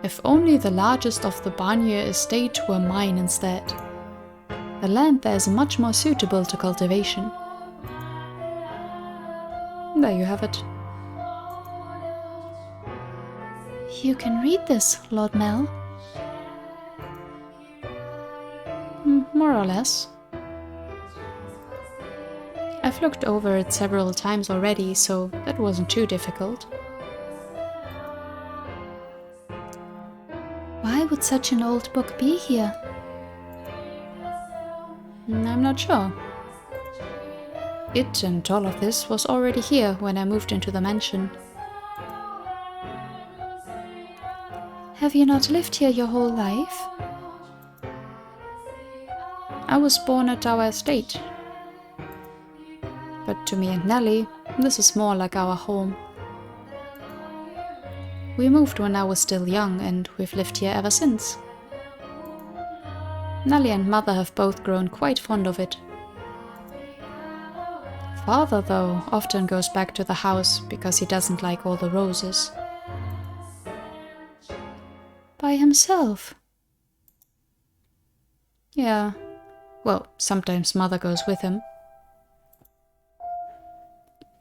If only the largest of the Barnier estate were mine instead. The land there is much more suitable to cultivation. There you have it. You can read this, Lord Mel. More or less. I've looked over it several times already, so that wasn't too difficult. Why would such an old book be here? I'm not sure. It and all of this was already here when I moved into the mansion. Have you not lived here your whole life? I was born at our estate. But to me and Nellie, this is more like our home. We moved when I was still young, and we've lived here ever since. Nellie and Mother have both grown quite fond of it. Father, though, often goes back to the house because he doesn't like all the roses. By himself? Yeah. Well, sometimes Mother goes with him.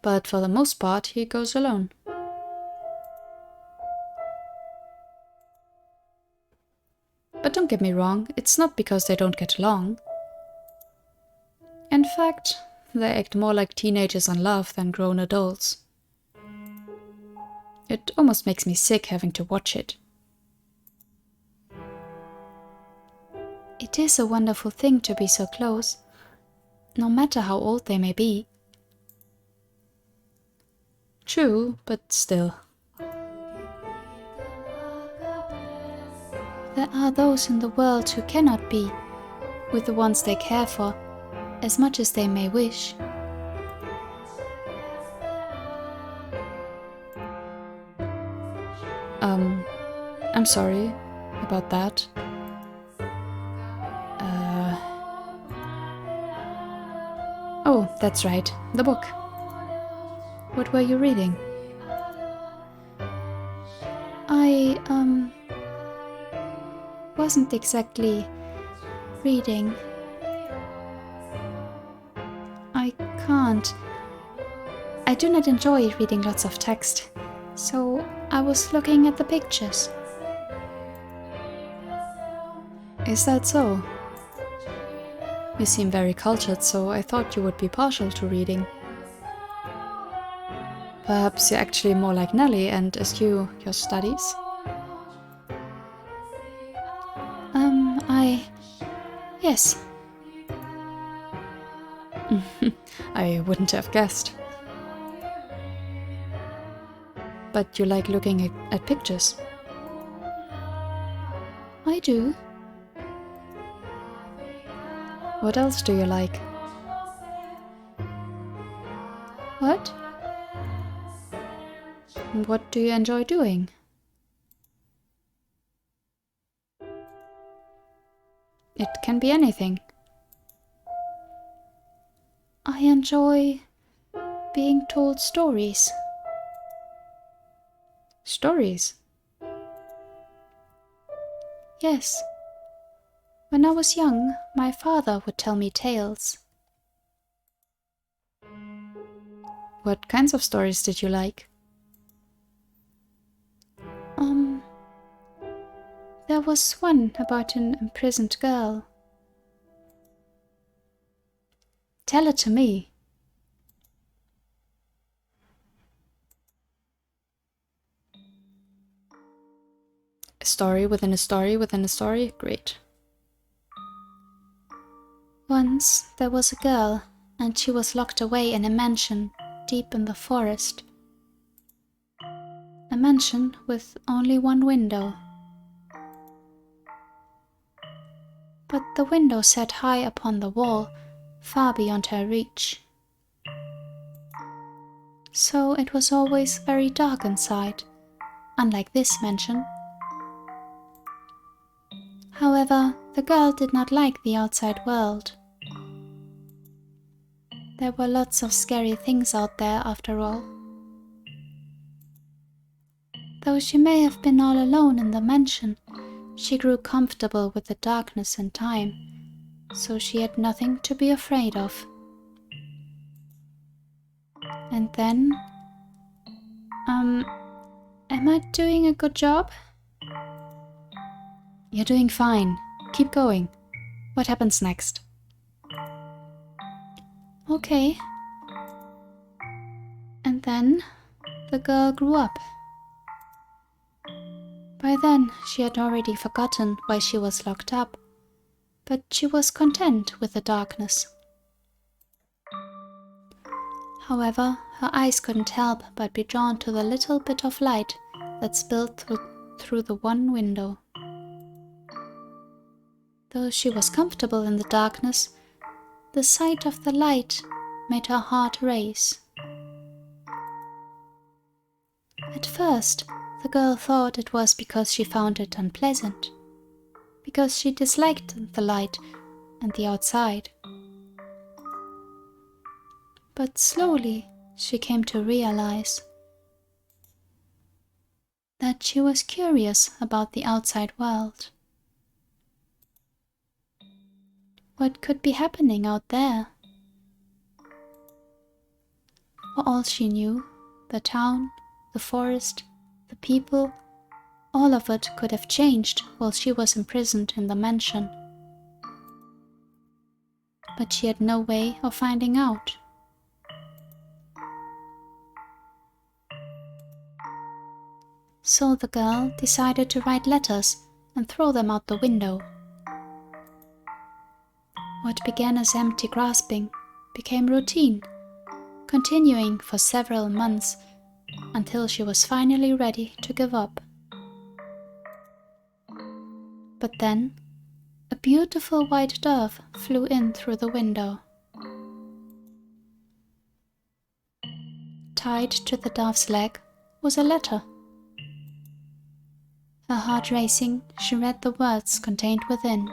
But for the most part, he goes alone. But don't get me wrong, it's not because they don't get along. In fact, they act more like teenagers in love than grown adults. It almost makes me sick having to watch it. It is a wonderful thing to be so close, no matter how old they may be. True, but still. There are those in the world who cannot be with the ones they care for, as much as they may wish. I'm sorry about that. Oh, that's right, the book. What were you reading? I, wasn't exactly reading. I can't. I do not enjoy reading lots of text, so I was looking at the pictures. Is that so? You seem very cultured, so I thought you would be partial to reading. Perhaps you're actually more like Nellie and eschew your studies? Yes. I wouldn't have guessed. But you like looking at pictures? I do. What else do you like? What? What do you enjoy doing? It can be anything. I enjoy being told stories. Stories? Yes. When I was young, my father would tell me tales. What kinds of stories did you like? There was one about an imprisoned girl. Tell it to me. A story within a story within a story? Great. Once there was a girl, and she was locked away in a mansion deep in the forest. A mansion with only one window. But the window sat high upon the wall, far beyond her reach. So it was always very dark inside, unlike this mansion. However, the girl did not like the outside world. There were lots of scary things out there after all. Though she may have been all alone in the mansion, she grew comfortable with the darkness in time, so she had nothing to be afraid of. And then... am I doing a good job? You're doing fine. Keep going. What happens next? Okay. And then the girl grew up. By then she had already forgotten why she was locked up, but she was content with the darkness. However, her eyes couldn't help but be drawn to the little bit of light that spilled through the one window. Though she was comfortable in the darkness, the sight of the light made her heart race. At first, the girl thought it was because she found it unpleasant, because she disliked the light and the outside. But slowly she came to realize that she was curious about the outside world. What could be happening out there? For all she knew, the town, the forest, the people, all of it could have changed while she was imprisoned in the mansion. But she had no way of finding out. So the girl decided to write letters and throw them out the window. What began as empty grasping became routine, continuing for several months until she was finally ready to give up. But then, a beautiful white dove flew in through the window. Tied to the dove's leg was a letter. Her heart racing, she read the words contained within.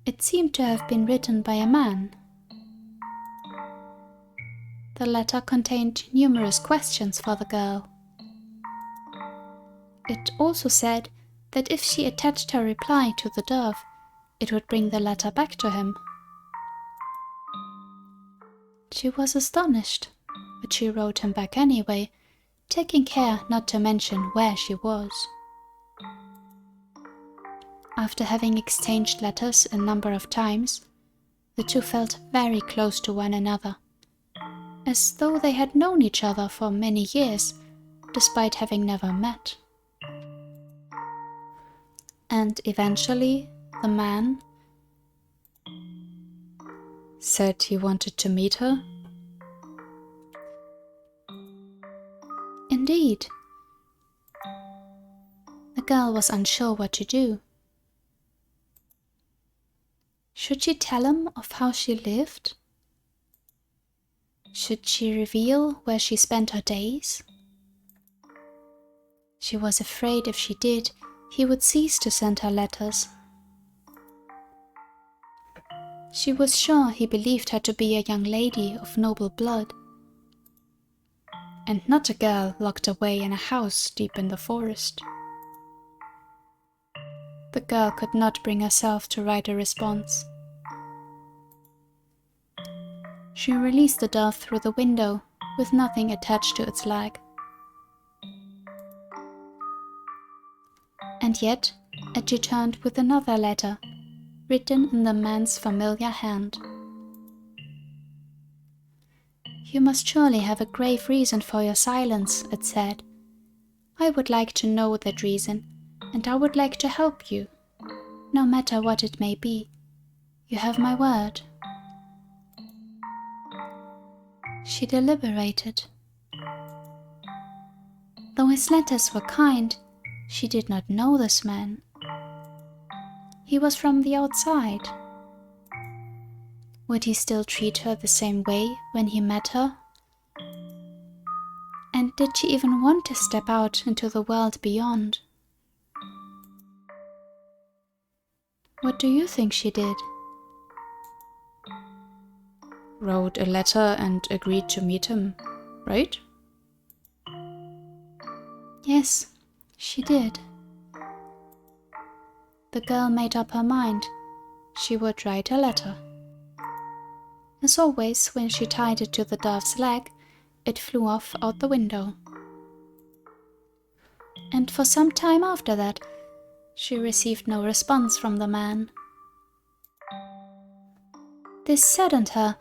It seemed to have been written by a man. The letter contained numerous questions for the girl. It also said that if she attached her reply to the dove, it would bring the letter back to him. She was astonished, but she wrote him back anyway, taking care not to mention where she was. After having exchanged letters a number of times, the two felt very close to one another, as though they had known each other for many years, despite having never met. And eventually, the man said he wanted to meet her? Indeed. The girl was unsure what to do. Should she tell him of how she lived? Should she reveal where she spent her days? She was afraid if she did, he would cease to send her letters. She was sure he believed her to be a young lady of noble blood, and not a girl locked away in a house deep in the forest. The girl could not bring herself to write a response. She released the dove through the window, with nothing attached to its leg. And yet it returned with another letter, written in the man's familiar hand. "You must surely have a grave reason for your silence," it said. "I would like to know that reason, and I would like to help you, no matter what it may be. You have my word." She deliberated. Though his letters were kind, she did not know this man. He was from the outside. Would he still treat her the same way when he met her? And did she even want to step out into the world beyond? What do you think she did? Wrote a letter and agreed to meet him, right? Yes, she did. The girl made up her mind. She would write a letter. As always, when she tied it to the dove's leg, it flew off out the window. And for some time after that, she received no response from the man. This saddened her,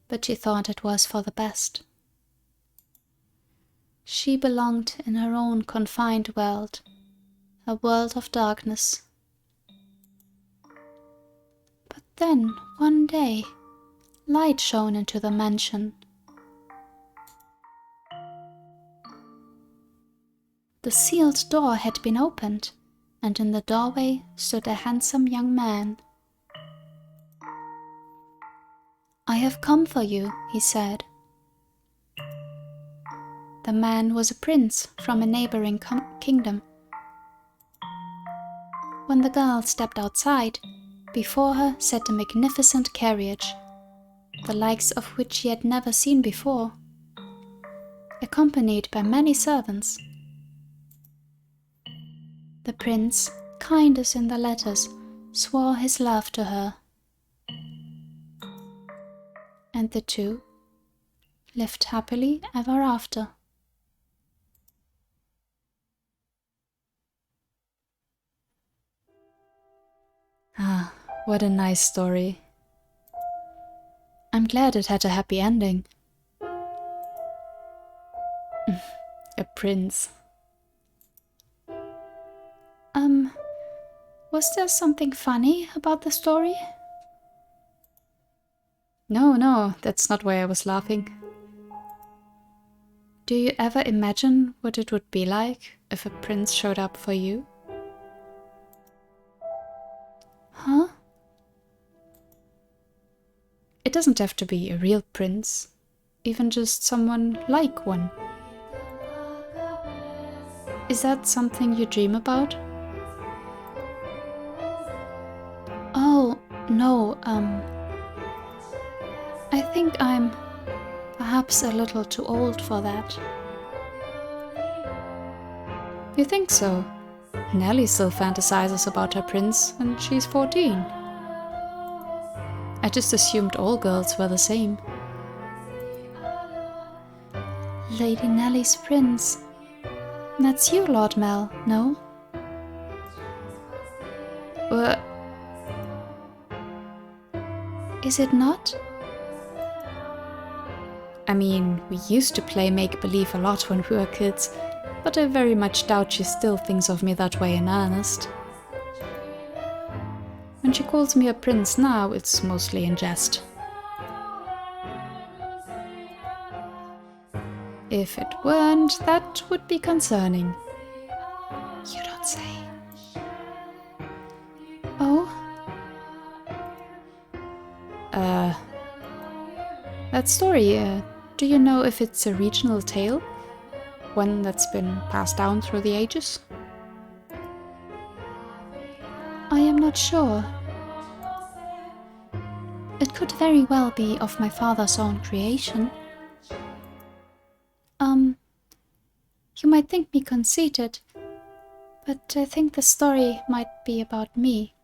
but she thought it was for the best. She belonged in her own confined world, a world of darkness. But then, one day, light shone into the mansion. The sealed door had been opened, and in the doorway stood a handsome young man. "I have come for you," he said. The man was a prince from a neighboring kingdom. When the girl stepped outside, before her sat a magnificent carriage, the likes of which she had never seen before, accompanied by many servants. The prince, kind as in the letters, swore his love to her. And the two lived happily ever after. Ah, what a nice story. I'm glad it had a happy ending. A prince. Was there something funny about the story? No, that's not why I was laughing. Do you ever imagine what it would be like if a prince showed up for you? Huh? It doesn't have to be a real prince, even just someone like one. Is that something you dream about? Oh, no, I think I'm perhaps a little too old for that. You think so? Nellie still fantasizes about her prince, and she's 14. I just assumed all girls were the same. Lady Nellie's prince. That's you, Lord Mel, no? Is it not? I mean, we used to play make-believe a lot when we were kids, but I very much doubt she still thinks of me that way in earnest. When she calls me a prince now, it's mostly in jest. If it weren't, that would be concerning. You don't say. Oh? That story, do you know if it's a regional tale? One that's been passed down through the ages? I am not sure. It could very well be of my father's own creation. You might think me conceited, but I think the story might be about me.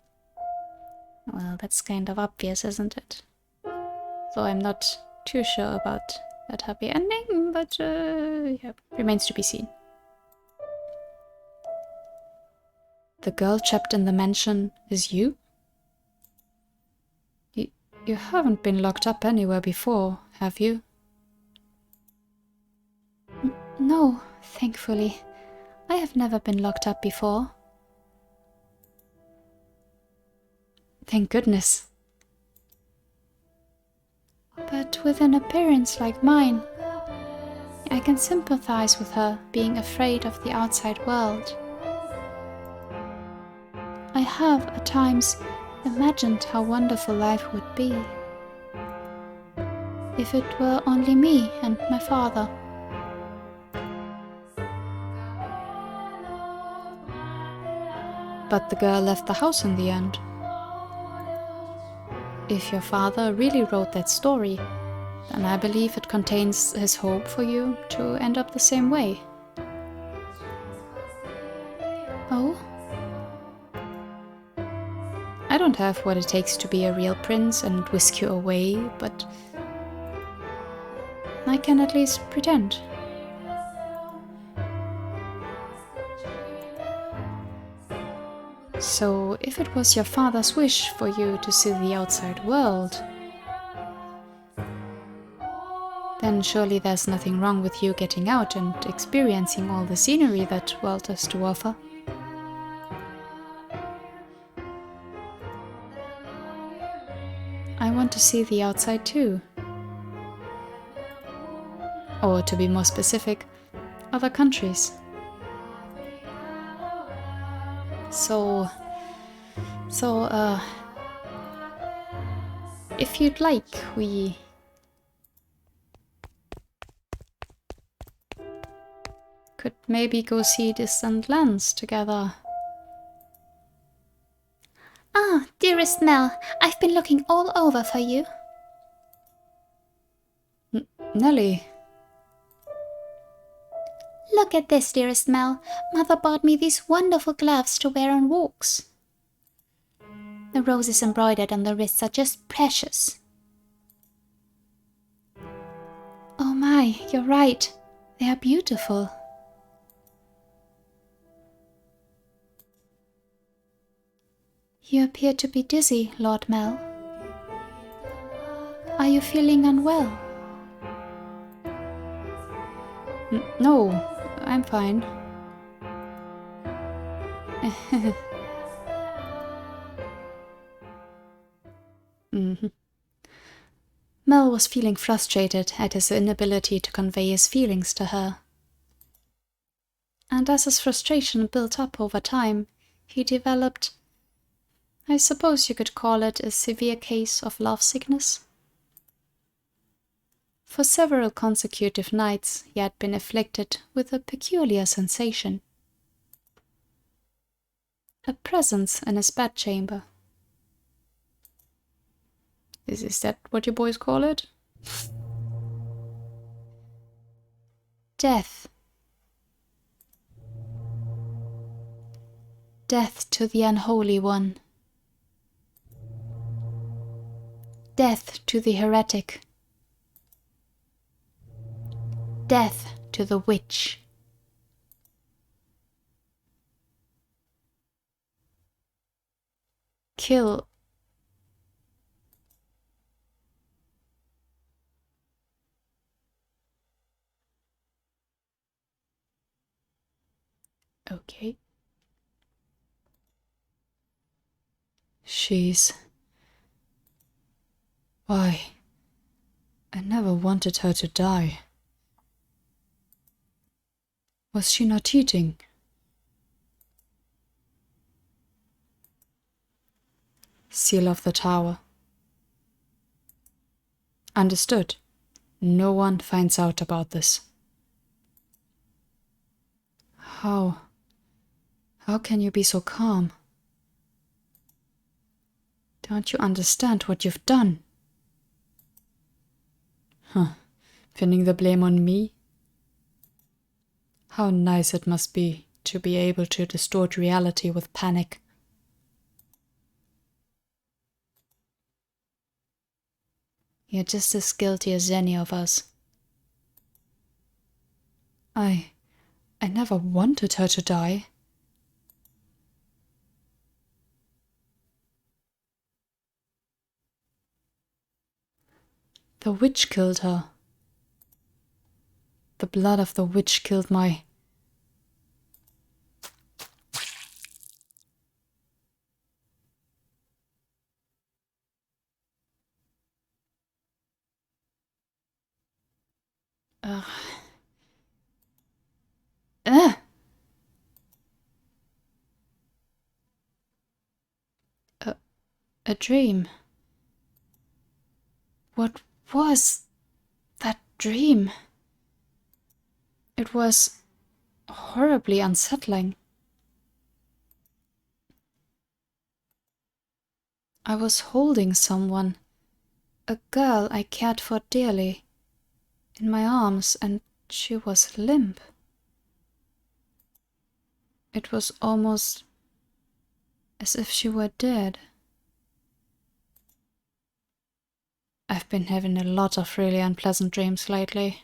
Well, that's kind of obvious, isn't it? So I'm not too sure about that happy ending, but yeah, remains to be seen. The girl trapped in the mansion is you? You haven't been locked up anywhere before, have you? No, thankfully. I have never been locked up before. Thank goodness. But with an appearance like mine, I can sympathize with her being afraid of the outside world. I have, at times, imagined how wonderful life would be if it were only me and my father. But the girl left the house in the end. If your father really wrote that story, then I believe it contains his hope for you to end up the same way. Oh? I don't have what it takes to be a real prince and whisk you away, but I can at least pretend. So, if it was your father's wish for you to see the outside world, then surely there's nothing wrong with you getting out and experiencing all the scenery that world has to offer. I want to see the outside too. Or to be more specific, other countries. So, if you'd like, we could maybe go see distant lands together. Ah, dearest Mel, I've been looking all over for you. Nelly. Look at this, dearest Mel. Mother bought me these wonderful gloves to wear on walks. The roses embroidered on the wrists are just precious. Oh my, you're right. They are beautiful. You appear to be dizzy, Lord Mel. Are you feeling unwell? No, I'm fine. Mel was feeling frustrated at his inability to convey his feelings to her. And as his frustration built up over time, he developed, I suppose you could call it, a severe case of lovesickness. For several consecutive nights he had been afflicted with a peculiar sensation. A presence in his bedchamber. Is that what you boys call it? Death. Death to the unholy one. Death to the heretic. Death to the witch. Kill. Okay. Why? I never wanted her to die. Was she not eating? Seal of the tower. Understood. No one finds out about this. How can you be so calm? Don't you understand what you've done? Pinning the blame on me? How nice it must be to be able to distort reality with panic. You're just as guilty as any of us. I never wanted her to die. The witch killed her. The blood of the witch killed my... Ugh. Ugh. A dream. What was that dream? It was horribly unsettling. I was holding someone, a girl I cared for dearly, in my arms, and she was limp. It was almost as if she were dead. I've been having a lot of really unpleasant dreams lately.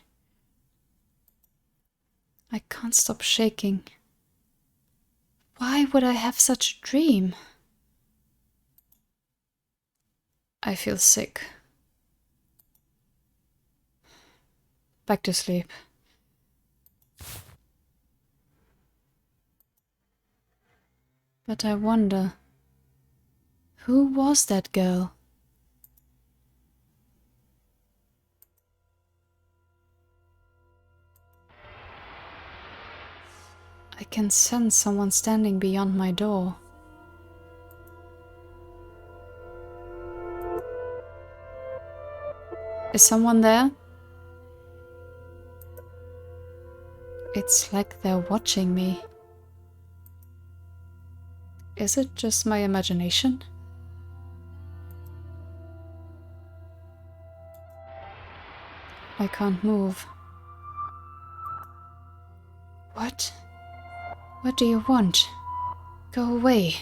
I can't stop shaking. Why would I have such a dream? I feel sick. Back to sleep. But I wonder, who was that girl? I can sense someone standing beyond my door. Is someone there? It's like they're watching me. Is it just my imagination? I can't move. What? What do you want? Go away.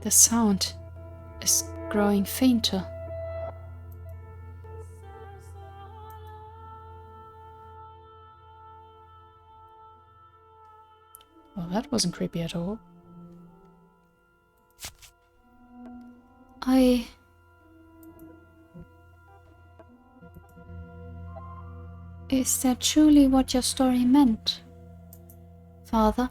The sound is growing fainter. Well, that wasn't creepy at all. Is that truly what your story meant, Father?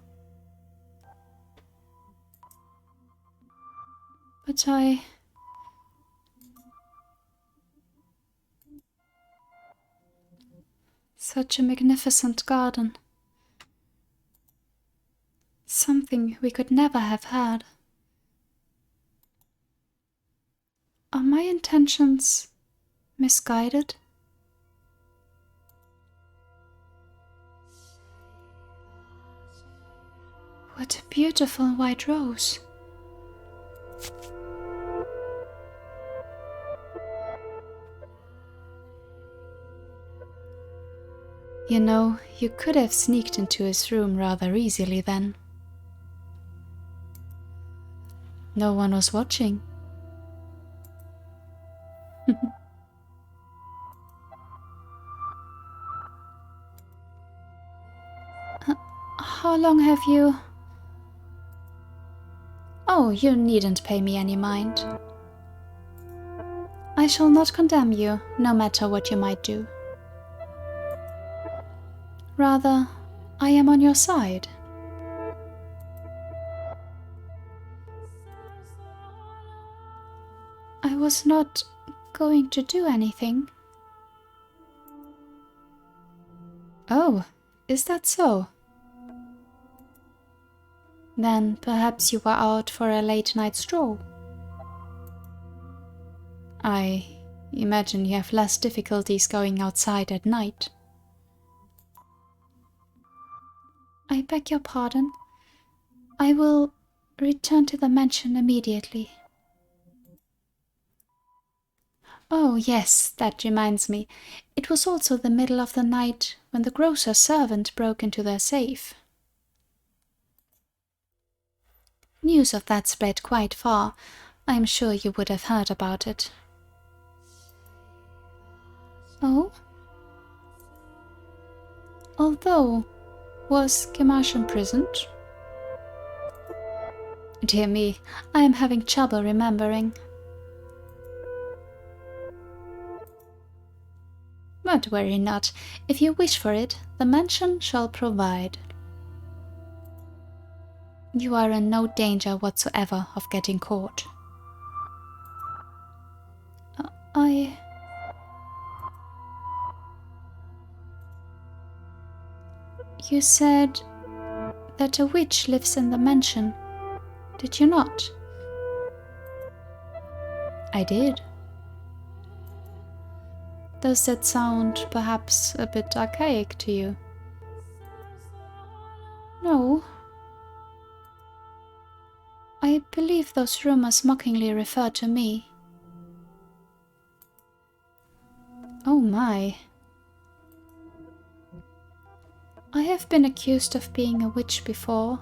But such a magnificent garden. Something we could never have had. Are my intentions misguided? What a beautiful white rose. You know, you could have sneaked into his room rather easily then. No one was watching. How long have you... Oh, you needn't pay me any mind. I shall not condemn you, no matter what you might do. Rather, I am on your side. I was not going to do anything. Oh, is that so? Then perhaps you were out for a late night stroll. I imagine you have less difficulties going outside at night. I beg your pardon. I will return to the mansion immediately. Oh, yes, that reminds me. It was also the middle of the night when the grocer's servant broke into their safe. News of that spread quite far. I am sure you would have heard about it. Oh? Although, was Gamache imprisoned? Dear me, I am having trouble remembering. But worry not. If you wish for it, the mansion shall provide. You are in no danger whatsoever of getting caught. You said that a witch lives in the mansion, did you not? I did. Does that sound perhaps a bit archaic to you? No. I believe those rumors mockingly refer to me. Oh my. I have been accused of being a witch before.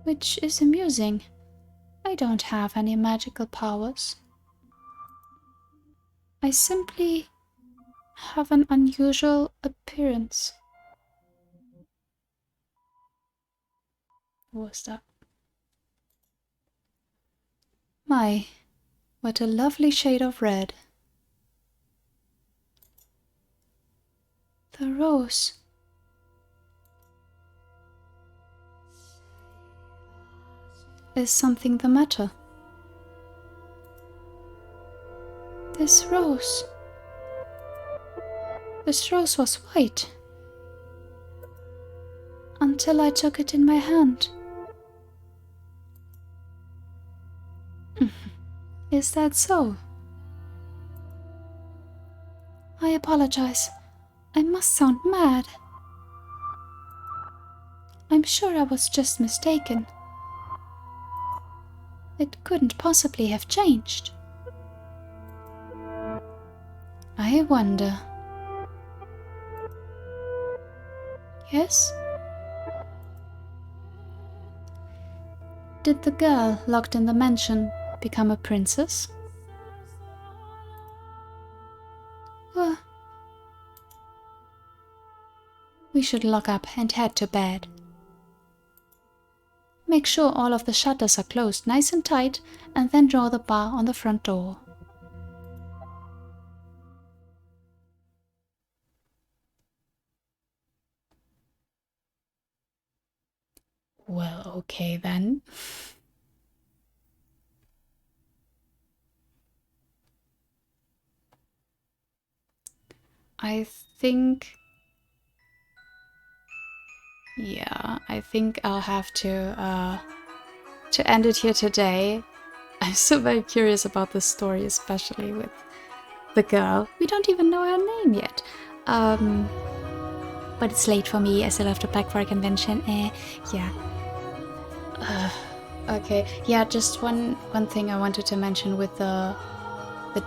Which is amusing. I don't have any magical powers. I simply have an unusual appearance. What was that? My, what a lovely shade of red. The rose. Is something the matter? This rose was white. Until I took it in my hand. Is that so? I apologize. I must sound mad. I'm sure I was just mistaken. It couldn't possibly have changed. I wonder. Yes? Did the girl locked in the mansion become a princess? We should lock up and head to bed. Make sure all of the shutters are closed nice and tight, and then draw the bar on the front door. Well, okay then. I think I'll have to end it here today. I'm still very curious about this story, especially with the girl. We don't even know her name yet. But it's late for me. I still have to pack for a convention. Yeah. Okay. Yeah, just one thing I wanted to mention with the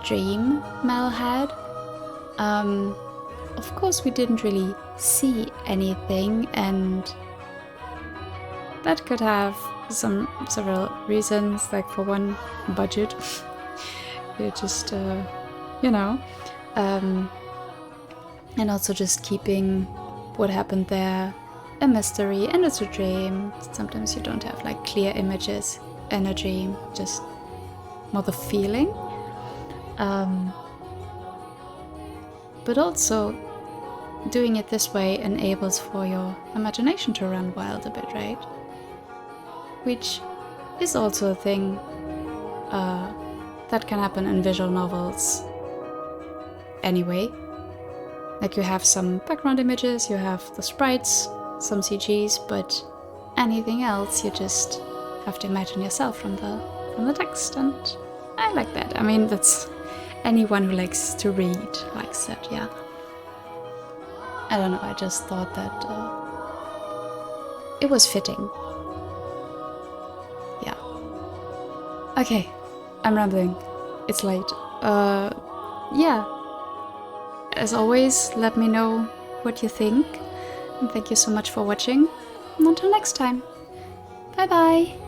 dream Mel had. Of course, we didn't really see anything, and that could have several reasons. Like, for one, budget. It just, and also just keeping what happened there a mystery, and it's a dream. Sometimes you don't have like clear images in a dream, just more the feeling. But also, doing it this way enables for your imagination to run wild a bit, right? Which is also a thing that can happen in visual novels anyway. Like, you have some background images, you have the sprites, some CGs, but anything else you just have to imagine yourself from the text, and I like that. I mean, that's anyone who likes to read likes that, yeah. I don't know, I just thought that it was fitting. Yeah. Okay, I'm rambling. It's late. Yeah. As always, let me know what you think. And thank you so much for watching. And until next time. Bye bye!